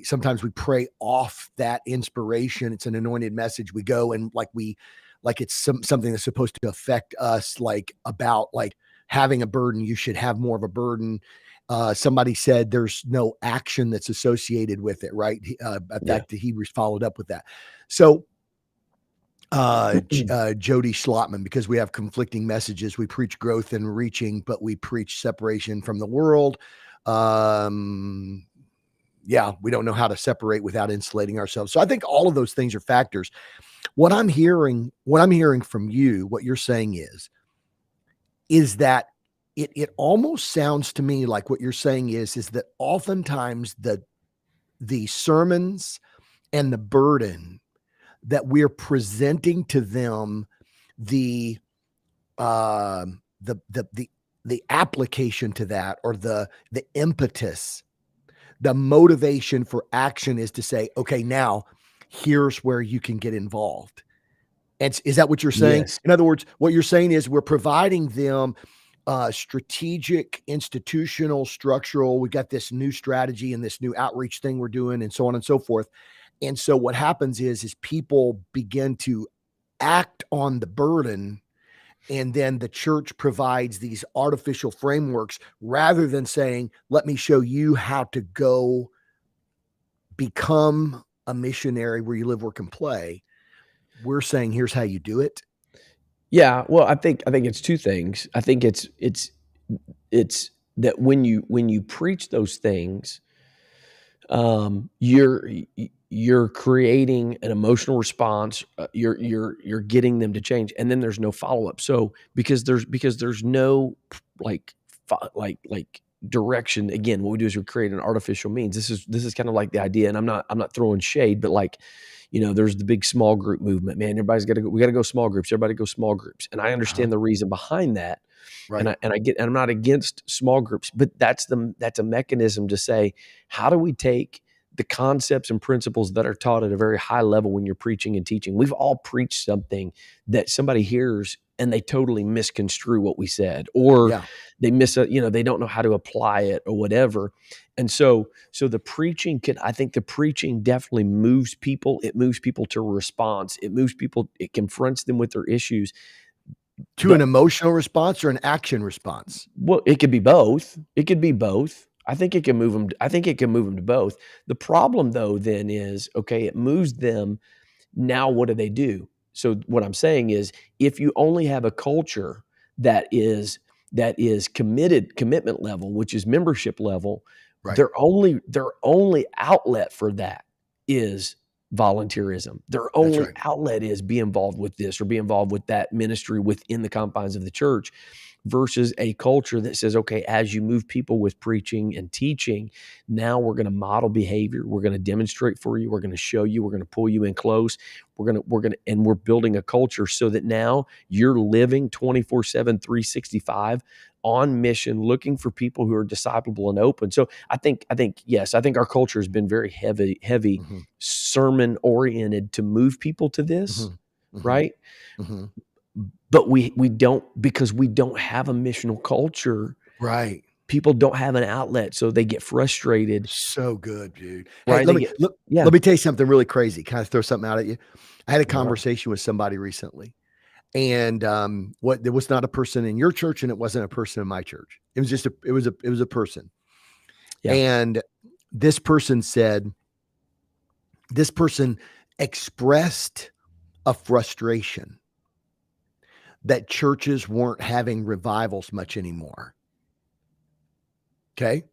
sometimes we pray off that inspiration. It's an anointed message. We go and like it's something that's supposed to affect us, like about like having a burden. You should have more of a burden. Somebody said there's no action that's associated with it, right? In fact, he followed up with that. So Jody Schlotman, because we have conflicting messages. We preach growth and reaching, but we preach separation from the world. We don't know how to separate without insulating ourselves. So I think all of those things are factors. What I'm hearing from you, what you're saying is that it almost sounds to me like what you're saying is that oftentimes the sermons and the burden that we're presenting to them, the application to that, or the impetus, the motivation for action is to say, okay, now here's where you can get involved. And is that what you're saying? Yes. In other words, what you're saying is we're providing them strategic, institutional, structural. We got this new strategy and this new outreach thing we're doing, and so on and so forth. And so what happens is people begin to act on the burden, and then the church provides these artificial frameworks rather than saying, let me show you how to go become a missionary where you live, work, and play. We're saying, here's how you do it. Yeah. Well, I think it's two things. I think it's that when you preach those things, you're creating an emotional response. You're getting them to change, and then there's no follow up. So because there's no like direction. Again, what we do is we create an artificial means. This is kind of like the idea, and I'm not throwing shade, but like, there's the big small group movement. Man, everybody's got to go. We got to go small groups. Everybody go small groups, and I understand the reason behind that. Right. And I'm not against small groups, but that's a mechanism to say, how do we take the concepts and principles that are taught at a very high level when you're preaching and teaching? We've all preached something that somebody hears and they totally misconstrue what we said, or they they don't know how to apply it or whatever. And so the preaching I think the preaching definitely moves people. It moves people to a response. It moves people. It confronts them with their issues. To an emotional response or an action response? Well, it could be both. It could be both. I think it can move them. I think it can move them to both. The problem, though, then is, okay, it moves them. Now, what do? So what I'm saying is, if you only have a culture that is commitment level, which is membership level, their only outlet for that is volunteerism. Their only outlet is be involved with this or be involved with that ministry within the confines of the church, versus a culture that says, okay, as you move people with preaching and teaching, now we're going to model behavior. We're going to demonstrate for you. We're going to show you. We're going to pull you in close. And we're building a culture so that now you're living 24/7, 365 on mission, looking for people who are disciplable and open. So I think yes, I think our culture has been very heavy sermon oriented to move people to this, right? But we don't, because we don't have a missional culture. Right. People don't have an outlet, so they get frustrated. So good, dude. Right? Hey, let me tell you something really crazy. Can I throw something out at you? I had a conversation with somebody recently, and there was not a person in your church, and it wasn't a person in my church. It was just it was a person. Yeah. And this person expressed a frustration that churches weren't having revivals much anymore. Okay.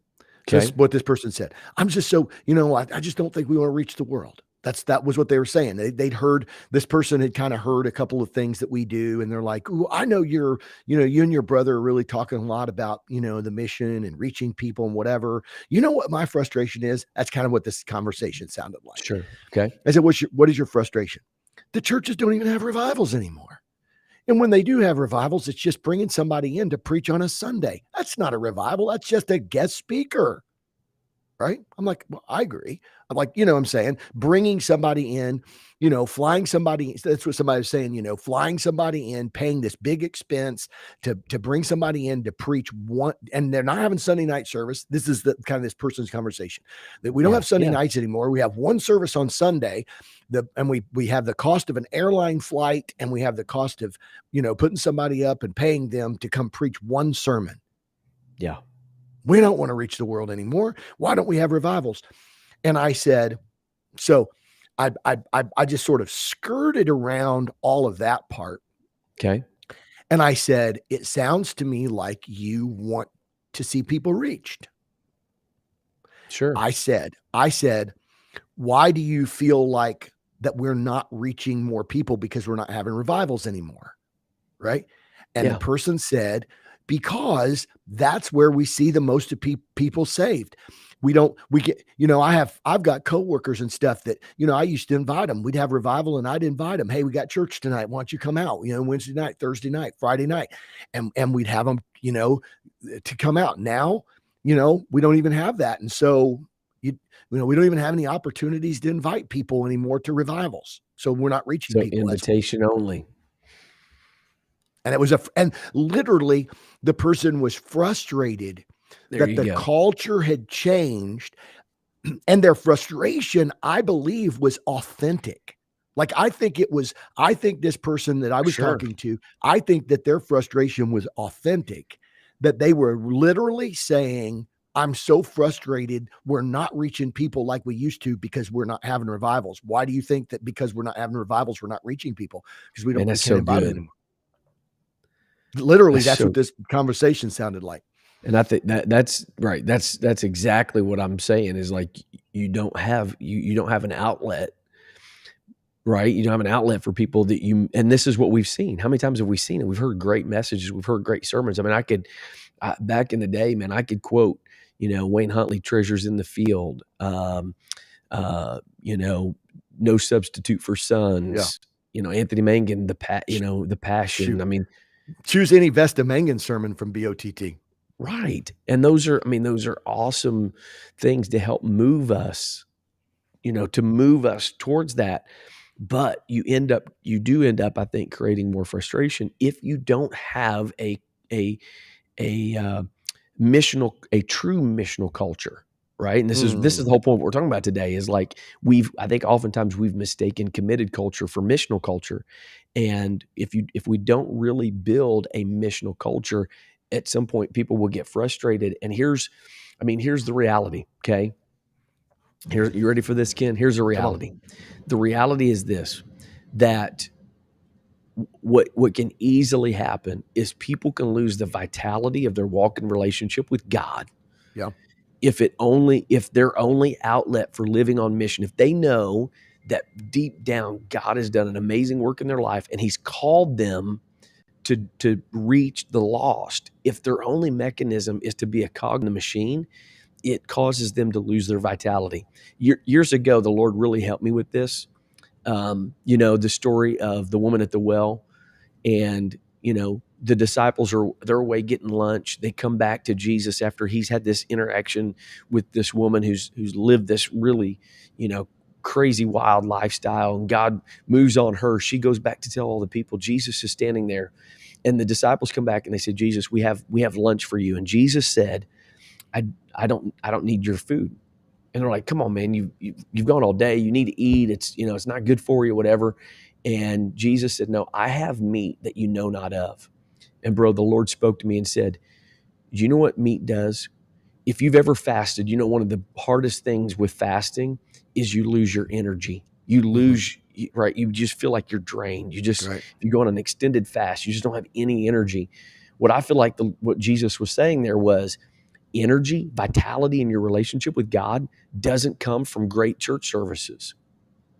That's what this person said. I'm just so, I just don't think we want to reach the world. That was what they were saying. They'd heard, this person had kind of heard a couple of things that we do. And they're like, ooh, I know you and your brother are really talking a lot about, the mission and reaching people and whatever. You know what my frustration is? That's kind of what this conversation sounded like. Sure. Okay. I said, what is your frustration? The churches don't even have revivals anymore. And when they do have revivals, it's just bringing somebody in to preach on a Sunday. That's not a revival. That's just a guest speaker. Right? I'm like, well, I agree. I'm like, you know what I'm saying? Bringing somebody in, you know, flying somebody. That's what somebody was saying, you know, flying somebody in, paying this big expense to bring somebody in to preach one, and they're not having Sunday night service. This is the kind of this person's conversation that we don't have Sunday nights anymore. We have one service on Sunday, and we have the cost of an airline flight, and we have the cost of, you know, putting somebody up and paying them to come preach one sermon. Yeah. We don't want to reach the world anymore. Why don't we have revivals? And I said, so I just sort of skirted around all of that part. Okay. And I said, it sounds to me like you want to see people reached. Sure. I said, why do you feel like that we're not reaching more people because we're not having revivals anymore? Right. And the person said, because that's where we see the most of people saved. We get, you know, I've got coworkers and stuff that, you know, I used to invite them. We'd have revival and I'd invite them. Hey, we got church tonight. Why don't you come out? You know, Wednesday night, Thursday night, Friday night. And we'd have them, you know, to come out. Now, you know, we don't even have that. And so, you know, we don't even have any opportunities to invite people anymore to revivals. So we're not reaching people. Invitation only. And it was and literally the person was frustrated that the culture had changed, and their frustration, I believe, was authentic. Like, I think this person that I was talking to, I think that their frustration was authentic, that they were literally saying, I'm so frustrated. We're not reaching people like we used to because we're not having revivals. Why do you think that because we're not having revivals, we're not reaching people? Because we can't invite them anymore. Literally, that's what this conversation sounded like. And I think that's right. That's exactly what I'm saying is like, you don't have an outlet, right? You don't have an outlet for people that and this is what we've seen. How many times have we seen it? We've heard great messages. We've heard great sermons. I mean, back in the day, man, I could quote, you know, Wayne Huntley, Treasures in the Field, you know, No Substitute for Sons, you know, Anthony Mangun, the Passion. Shoot. I mean, choose any Vesta Mangun sermon from BOTT. Right. And those are awesome things to help move us, you know, to move us towards that. But you do end up, I think, creating more frustration if you don't have a true missional culture. Right. And this is the whole point of what we're talking about today is like, I think oftentimes we've mistaken committed culture for missional culture. And if we don't really build a missional culture, at some point people will get frustrated. And here's the reality. Okay. You ready for this, Ken? Here's the reality. The reality is this, that what can easily happen is people can lose the vitality of their walk in relationship with God. Yeah. If their only outlet for living on mission, if they know that deep down God has done an amazing work in their life and he's called them to reach the lost, if their only mechanism is to be a cog in the machine, it causes them to lose their vitality. Years ago, the Lord really helped me with this. You know, the story of the woman at the well, and, you know, the disciples they're away getting lunch. They come back to Jesus after he's had this interaction with this woman who's lived this really, you know, crazy, wild lifestyle, and God moves on her. She goes back to tell all the people. Jesus is standing there, and the disciples come back and they said, Jesus, we have lunch for you. And Jesus said, I don't need your food. And they're like, come on, man, you've gone all day. You need to eat. It's, you know, it's not good for you, whatever. And Jesus said, no, I have meat that you know not of. And bro, the Lord spoke to me and said, do you know what meat does? If you've ever fasted, you know, one of the hardest things with fasting is you lose your energy. You lose, right? You just feel like you're drained. If you go on an extended fast, you just don't have any energy. What I feel like what Jesus was saying there was, energy, vitality in your relationship with God doesn't come from great church services.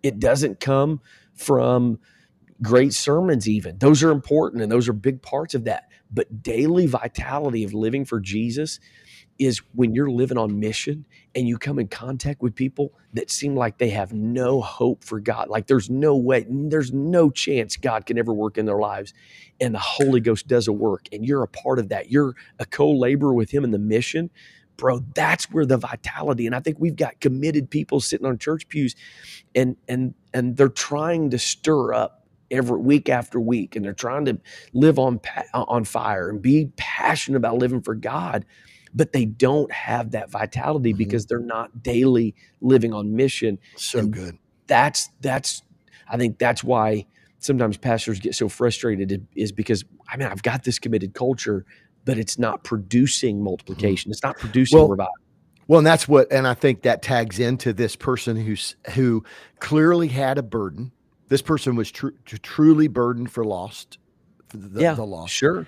It doesn't come from great sermons even. Those are important and those are big parts of that. But daily vitality of living for Jesus is when you're living on mission and you come in contact with people that seem like they have no hope for God. Like there's no way, there's no chance God can ever work in their lives. And the Holy Ghost does a work and you're a part of that. You're a co-laborer with him in the mission. bro, that's where the vitality. And I think we've got committed people sitting on church pews, and they're trying to stir up every week after week, and they're trying to live on fire and be passionate about living for God, but they don't have that vitality because they're not daily living on mission. So And good. That's I think that's why sometimes pastors get so frustrated, is because, I mean, I've got this committed culture, but it's not producing multiplication. It's not producing revival. Well, and I think that tags into this person who clearly had a burden. This person was truly burdened for the lost. Sure.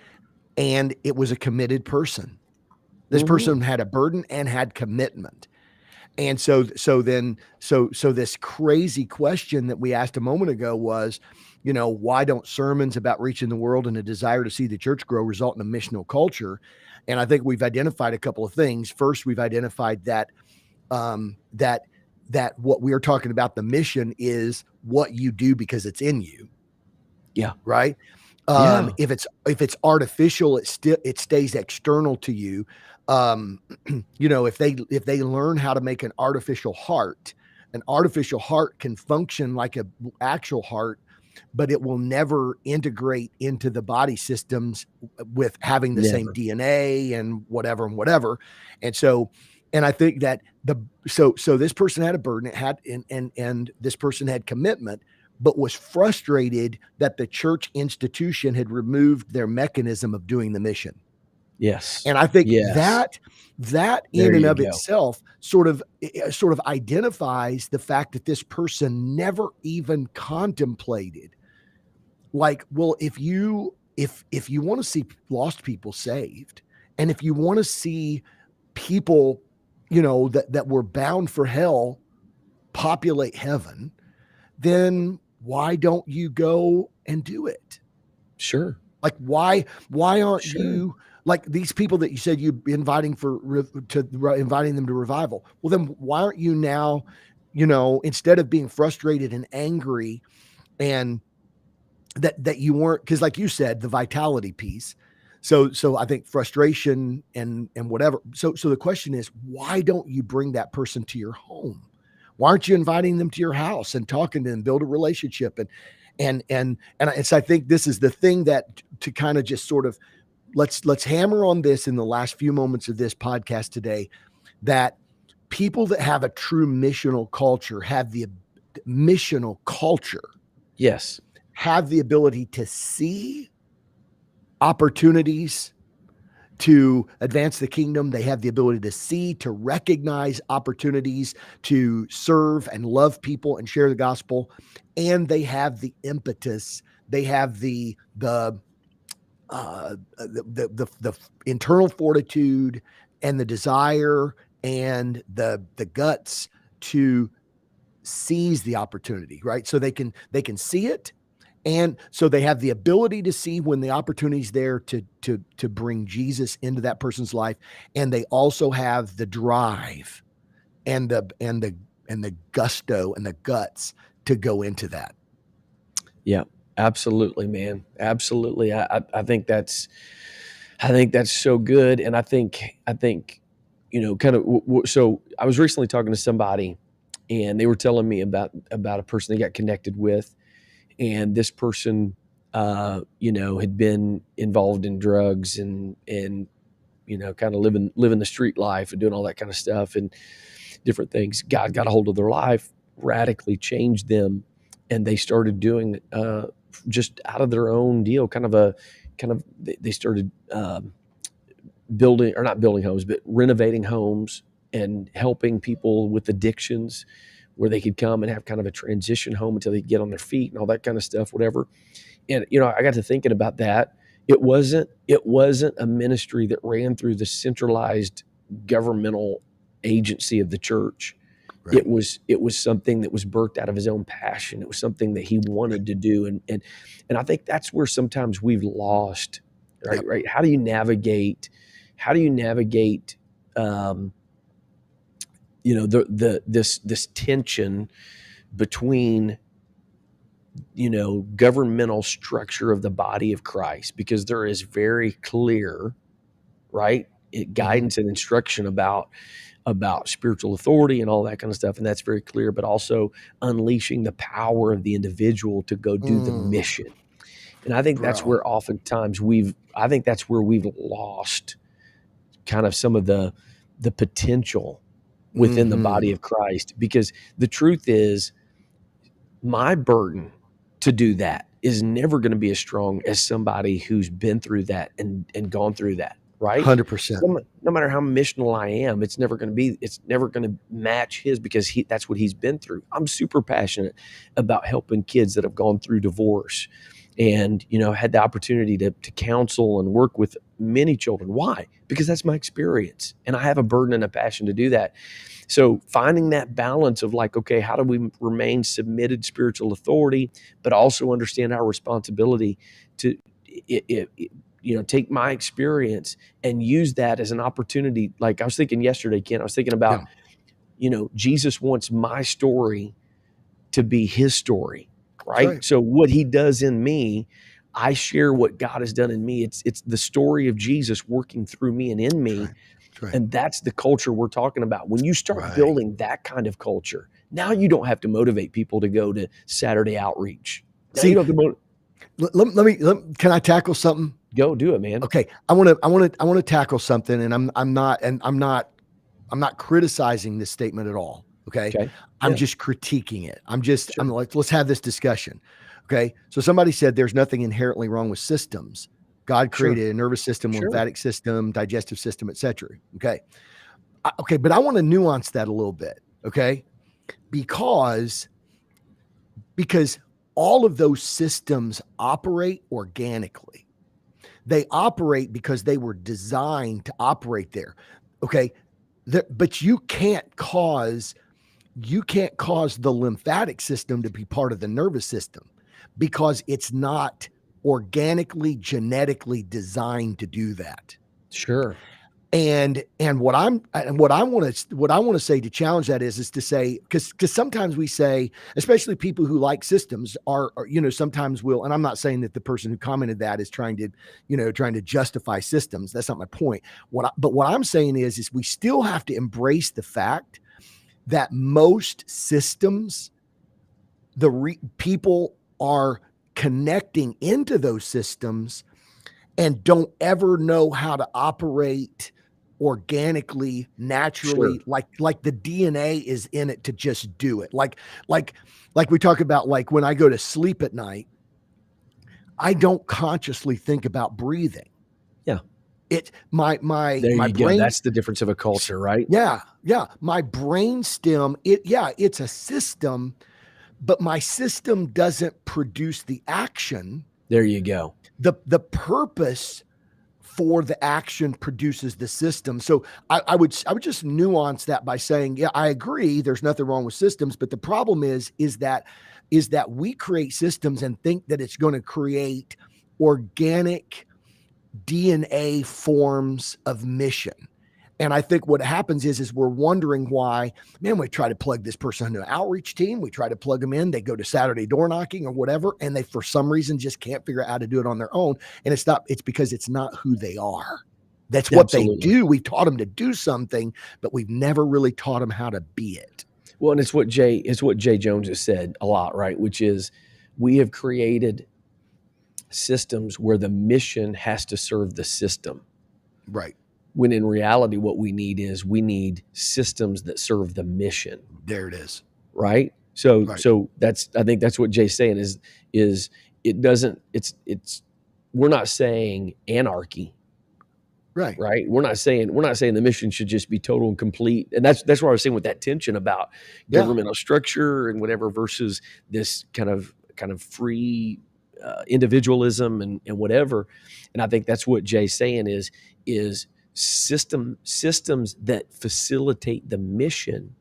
And it was a committed person. This person had a burden and had commitment. And so this crazy question that we asked a moment ago was, why don't sermons about reaching the world and a desire to see the church grow result in a missional culture? And I think we've identified a couple of things. First, we've identified that that what we are talking about, the mission, is what you do because it's in you. Yeah. Right. If it's artificial, it stays external to you. If they learn how to make an artificial heart can function like an actual heart, but it will never integrate into the body systems with having the same DNA and whatever. And I think that so this person had a burden, and this person had commitment, but was frustrated that the church institution had removed their mechanism of doing the mission. Yes. And I think that in and of itself sort of identifies the fact that this person never even contemplated, like, well, if you want to see lost people saved, and if you want to see people, that were bound for hell populate heaven, then why don't you go and do it? Sure. Like, why aren't you, like, these people that you said you're inviting inviting them to revival? Well, then why aren't you now, instead of being frustrated and angry, and that you weren't, because like you said, the vitality piece. So I think frustration and whatever. So the question is, why don't you bring that person to your home? Why aren't you inviting them to your house and talking to them, build a relationship? And so I think this is the thing that, to kind of just sort of, let's hammer on this in the last few moments of this podcast today, that people that have a true missional culture have the ability to see opportunities to advance the kingdom. They have the ability to recognize opportunities to serve and love people and share the gospel. And they have the impetus. They have the internal fortitude and the desire and the guts to seize the opportunity, right? So they can see it. And so they have the ability to see when the opportunity is there to bring Jesus into that person's life. And they also have the drive and the gusto and the guts to go into that. Yeah, absolutely, man. Absolutely. I think that's so good. And I think, kind of, so I was recently talking to somebody, and they were telling me about a person they got connected with. And this person, had been involved in drugs and kind of living the street life and doing all that kind of stuff and different things. God got a hold of their life, radically changed them, and they started doing just out of their own deal, they started not building homes, but renovating homes and helping people with addictions, where they could come and have kind of a transition home until they get on their feet and all that kind of stuff, whatever. And, I got to thinking about that. It wasn't a ministry that ran through the centralized governmental agency of the church. Right. It was something that was birthed out of his own passion. It was something that he wanted to do. And I think that's where sometimes we've lost, right? Yep. Right. How do you navigate, this tension between, governmental structure of the body of Christ, because there is very clear, right, guidance and instruction about spiritual authority and all that kind of stuff. And that's very clear, but also unleashing the power of the individual to go do the mission. And I think that's where oftentimes we've lost kind of some of the potential within the body of Christ, because the truth is my burden to do that is never going to be as strong as somebody who's been through that and gone through that. Right. 100%. No matter how missional I am, it's never going to match his, because that's what he's been through. I'm super passionate about helping kids that have gone through divorce and, had the opportunity to counsel and work with many children. Why? Because that's my experience, and I have a burden and a passion to do that. So finding that balance of like, okay, how do we remain submitted spiritual authority, but also understand our responsibility to, take my experience and use that as an opportunity. Like I was thinking yesterday, Ken, I was thinking about, Jesus wants my story to be his story, right? So what he does in me, I share what God has done in me. It's the story of Jesus working through me and in me. And that's the culture we're talking about. When you start building that kind of culture, now you don't have to motivate people to go to Saturday outreach. Now you don't have to let me can I tackle something? Go do it, man. Okay. I want to tackle something, and I'm not criticizing this statement at all. Okay. I'm just critiquing it. I'm like, let's have this discussion. Okay. So somebody said there's nothing inherently wrong with systems. God created a nervous system, lymphatic system, digestive system, etc. Okay. But I want to nuance that a little bit. Okay. Because all of those systems operate organically. They operate because they were designed to operate there. Okay. But you can't cause the lymphatic system to be part of the nervous system, because it's not organically, genetically designed to do that. Sure. And what I want to say to challenge that is to say, because sometimes we say, especially people who like systems are sometimes will, and I'm not saying that the person who commented that is trying to justify systems. That's not my point. But what I'm saying is we still have to embrace the fact that most systems, people are connecting into those systems and don't ever know how to operate organically, naturally, like the DNA is in it to just do it. Like we talk about, like when I go to sleep at night, I don't consciously think about breathing. Yeah. My brain. Go. That's the difference of a culture, right? Yeah. Yeah. My brain stem, it's a system, but my system doesn't produce the action. There you go. The purpose for the action produces the system. So I would just nuance that by saying, yeah, I agree, there's nothing wrong with systems, but the problem is that we create systems and think that it's going to create organic DNA forms of mission. And I think what happens is we're wondering why, man, we try to plug this person into an outreach team. We try to plug them in. They go to Saturday door knocking or whatever, and they, for some reason, just can't figure out how to do it on their own. And it's because it's not who they are. That's what they do. We taught them to do something, but we've never really taught them how to be it. Well, and it's what Jay Jones has said a lot, right? Which is, we have created systems where the mission has to serve the system. Right. When in reality, what we need systems that serve the mission. There it is. Right. So I think that's what Jay's saying is we're not saying anarchy. Right. Right. We're not saying the mission should just be total and complete. And that's what I was saying with that tension about governmental structure and whatever versus this kind of free individualism and whatever. And I think that's what Jay's saying is systems that facilitate the mission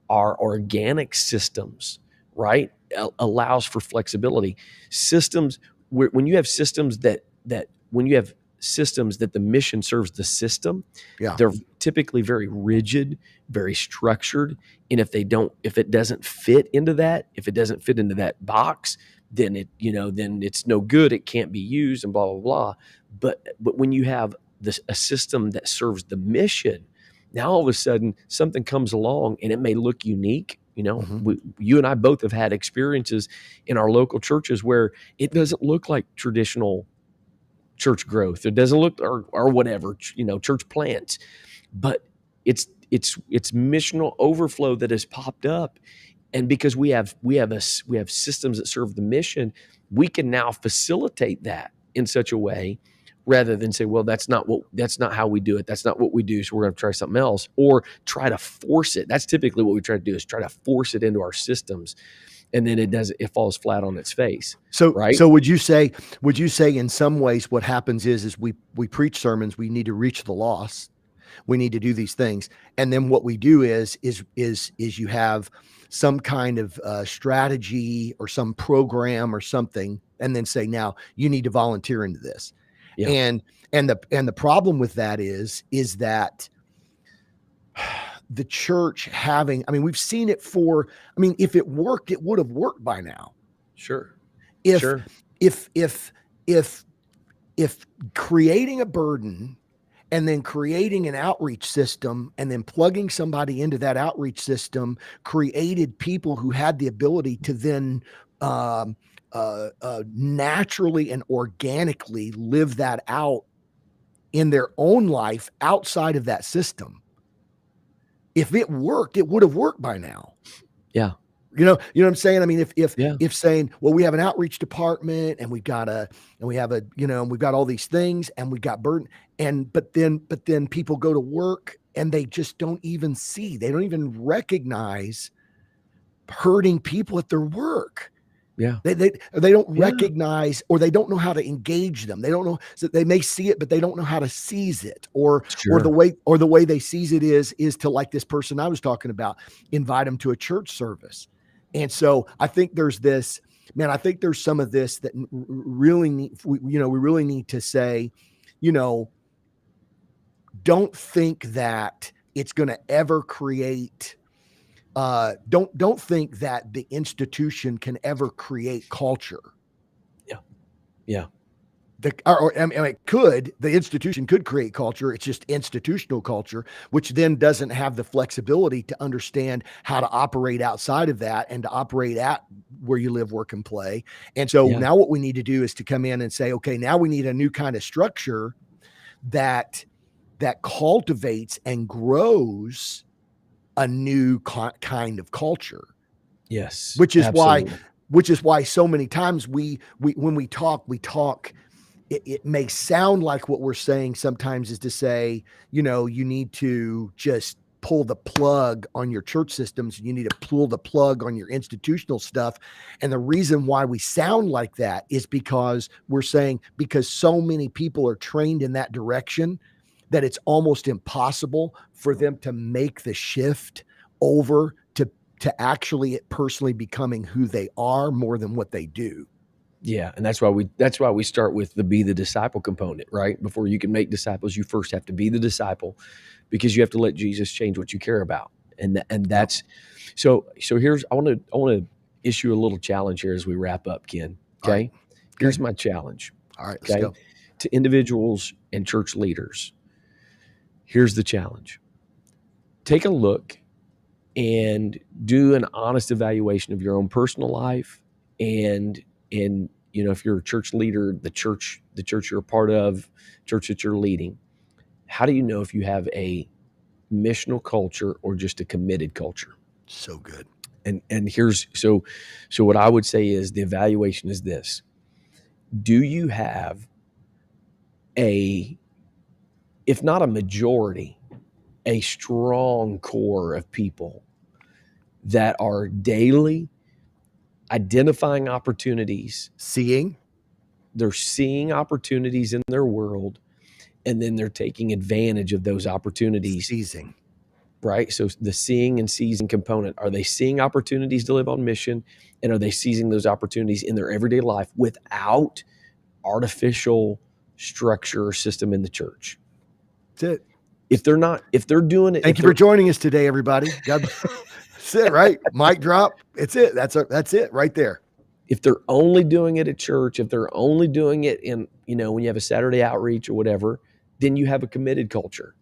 are organic systems, right? Allows for flexibility. Systems when you have systems that the mission serves the system, they're typically very rigid, very structured. And if it doesn't fit into that box, then it's no good. It can't be used and blah, blah, blah. But when you have a system that serves the mission, now all of a sudden something comes along and it may look unique. You and I both have had experiences in our local churches where it doesn't look like traditional church growth. It doesn't look or whatever, church plants, but it's missional overflow that has popped up. And because we have systems that serve the mission, we can now facilitate that in such a way, rather than say, well, that's not how we do it. That's not what we do. So we're going to try something else, or try to force it. That's typically what we try to do, is try to force it into our systems. And then it falls flat on its face. So, right? So would you say in some ways what happens is we preach sermons, we need to reach the lost. We need to do these things. And then what we do is you have some kind of strategy or some program or something, and then say, now you need to volunteer into this. Yeah. And the problem with that is that the church having, we've seen it if it worked, it would have worked by now. Sure. If creating a burden and then creating an outreach system and then plugging somebody into that outreach system created people who had the ability to then naturally and organically live that out in their own life outside of that system. If it worked, it would have worked by now. Yeah. You know what I'm saying? If saying, well, we have an outreach department and we've got all these things and we've got burden, but then people go to work and they just don't even recognize hurting people at their work. Yeah. They don't recognize, or they don't know how to engage them. They don't know. So they may see it, but they don't know how to seize it, or the way they seize it is to, like this person I was talking about, invite them to a church service. And so I think there's this, man, I think there's some of this that really we really need to say, don't think that it's going to ever create, don't think that the institution can ever create culture. Yeah. The institution could create culture. It's just institutional culture, which then doesn't have the flexibility to understand how to operate outside of that and to operate at where you live, work, and play. And so now what we need to do is to come in and say, okay, now we need a new kind of structure that cultivates and grows a new kind of culture. Yes. Which is why so many times when we talk, it may sound like what we're saying sometimes is to say, you need to just pull the plug on your church systems. You need to pull the plug on your institutional stuff. And the reason why we sound like that is because we're saying, because so many people are trained in that direction, that it's almost impossible for them to make the shift over to actually personally becoming who they are more than what they do. Yeah. And that's why we start with the be the disciple component, right? Before you can make disciples, you first have to be the disciple, because you have to let Jesus change what you care about. And that's, so here's, I want to issue a little challenge here as we wrap up, Ken. Okay. Right. Here's my challenge. All right. Let's go. To individuals and church leaders. Here's the challenge. Take a look and do an honest evaluation of your own personal life, and if you're a church leader, the church you're a part of, church that you're leading, how do you know if you have a missional culture or just a committed culture? So good. And here's so what I would say is the evaluation is this: do you have if not a majority, a strong core of people that are daily identifying opportunities, they're seeing opportunities in their world, and then they're taking advantage of those opportunities. Seizing. Right? So the seeing and seizing component, are they seeing opportunities to live on mission, and are they seizing those opportunities in their everyday life without artificial structure or system in the church? That's it. If they're doing it. Thank you for joining us today, everybody. That's it, right? Mic drop. It's it. That's it right there. If they're only doing it at church, if they're only doing it in, when you have a Saturday outreach or whatever, then you have a committed culture.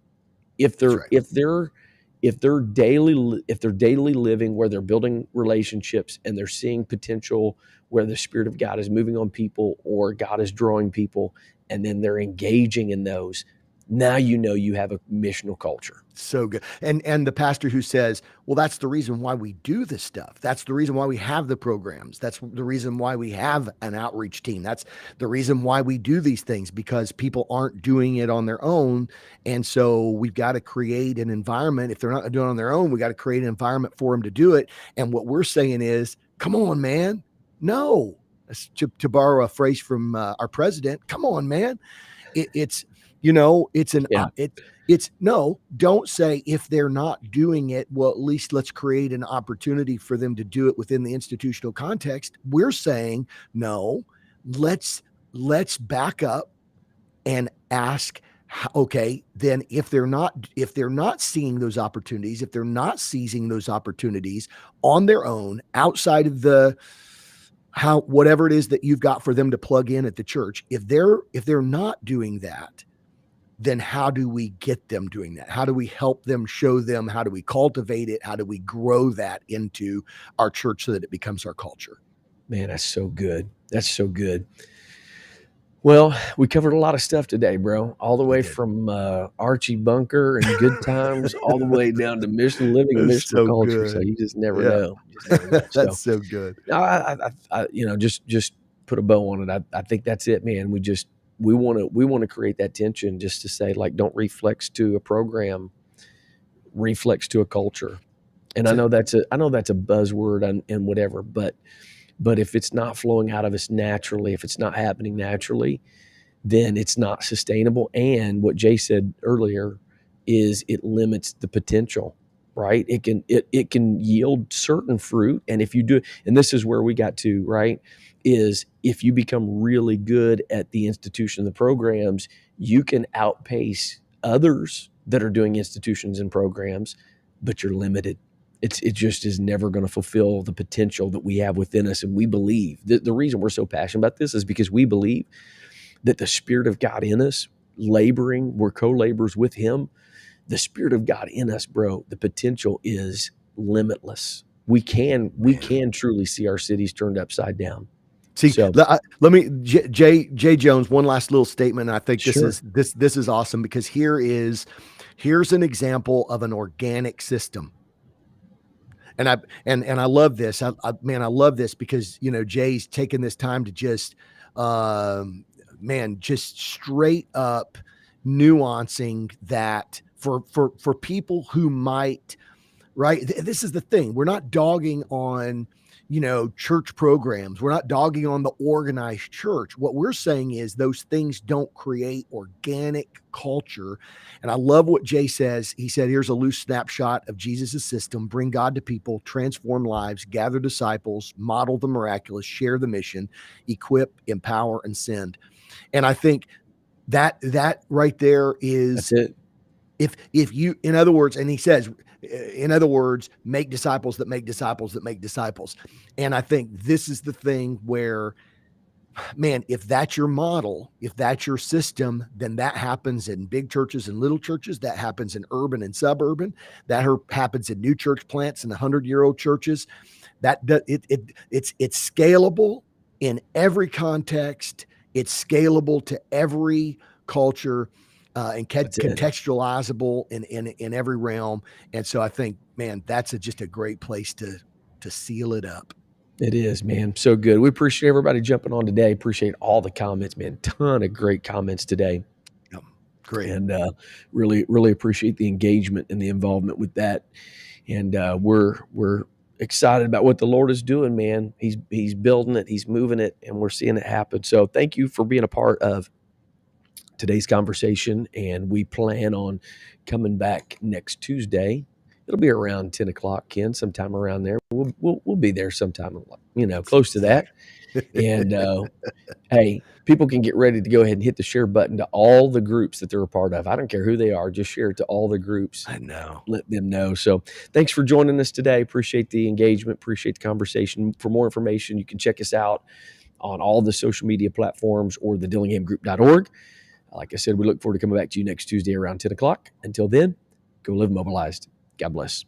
If they're daily living where they're building relationships and they're seeing potential where the Spirit of God is moving on people or God is drawing people, and then they're engaging in those, now you have a missional culture. So good. And the pastor who says, well, that's the reason why we do this stuff. That's the reason why we have the programs. That's the reason why we have an outreach team. That's the reason why we do these things, because people aren't doing it on their own. And so we've got to create an environment. If they're not doing it on their own, we got to create an environment for them to do it. And what we're saying is, come on, man. No, to borrow a phrase from our president, come on, man. It's no, don't say if they're not doing it, well, at least let's create an opportunity for them to do it within the institutional context. We're saying, no, let's back up and ask, okay, then if they're not seeing those opportunities, if they're not seizing those opportunities on their own, outside of whatever it is that you've got for them to plug in at the church, if they're not doing that, then how do we get them doing that? How do we help them, show them? How do we cultivate it? How do we grow that into our church so that it becomes our culture? Man, that's so good. That's so good. Well, we covered a lot of stuff today, bro. All the way from Archie Bunker and Good Times, all the way down to mission living and missional culture. Good. So you just never know. That's so good. I just put a bow on it. I think that's it, man. We want to create that tension, just to say, like, don't reflex to a program, reflex to a culture. And I know that's a buzzword and whatever, but if it's not flowing out of us naturally, if it's not happening naturally, then it's not sustainable. And what Jay said earlier is it limits the potential, right? It can yield certain fruit. And if you do, and this is where we got to, right, is if you become really good at the institution of the programs, you can outpace others that are doing institutions and programs, but you're limited. It just is never going to fulfill the potential that we have within us. And we believe the reason we're so passionate about this is because we believe that the Spirit of God in us, laboring, we're co-laborers with Him. The Spirit of God in us, bro, the potential is limitless. We can truly see our cities turned upside down. See, let me, Jay Jones, one last little statement. I think this is awesome, because here's an example of an organic system. And I love this. I love this because, Jay's taken this time to just straight up nuancing that for people who might, right. This is the thing. We're not dogging on, church programs. We're not dogging on the organized church. What we're saying is those things don't create organic culture. And I love what Jay says. He said, here's a loose snapshot of Jesus' system: bring God to people, transform lives, gather disciples, model the miraculous, share the mission, equip, empower, and send. And I think that right there is, that's it. If you, in other words, and he says, in other words, make disciples that make disciples that make disciples. And I think this is the thing where, man, if that's your model, if that's your system, then that happens in big churches and little churches. That happens in urban and suburban. That happens in new church plants and 100-year-old churches. It's scalable in every context. It's scalable to every culture. And contextualizable in every realm. And so I think, man, that's just a great place to seal it up. It is, man. So good. We appreciate everybody jumping on today. Appreciate all the comments, man. Ton of great comments today. Yep. Great. And really, really appreciate the engagement and the involvement with that. And we're excited about what the Lord is doing, man. He's building it. He's moving it, and we're seeing it happen. So thank you for being a part of today's conversation, and we plan on coming back next Tuesday. It'll be around 10 o'clock, Ken, sometime around there. We'll be there sometime, close to that. And hey, people can get ready to go ahead and hit the share button to all the groups that they're a part of. I don't care who they are, just share it to all the groups. I know. Let them know. So thanks for joining us today. Appreciate the engagement. Appreciate the conversation. For more information, you can check us out on all the social media platforms or the DillinghamGroup.org. Like I said, we look forward to coming back to you next Tuesday around 10 o'clock. Until then, go live mobilized. God bless.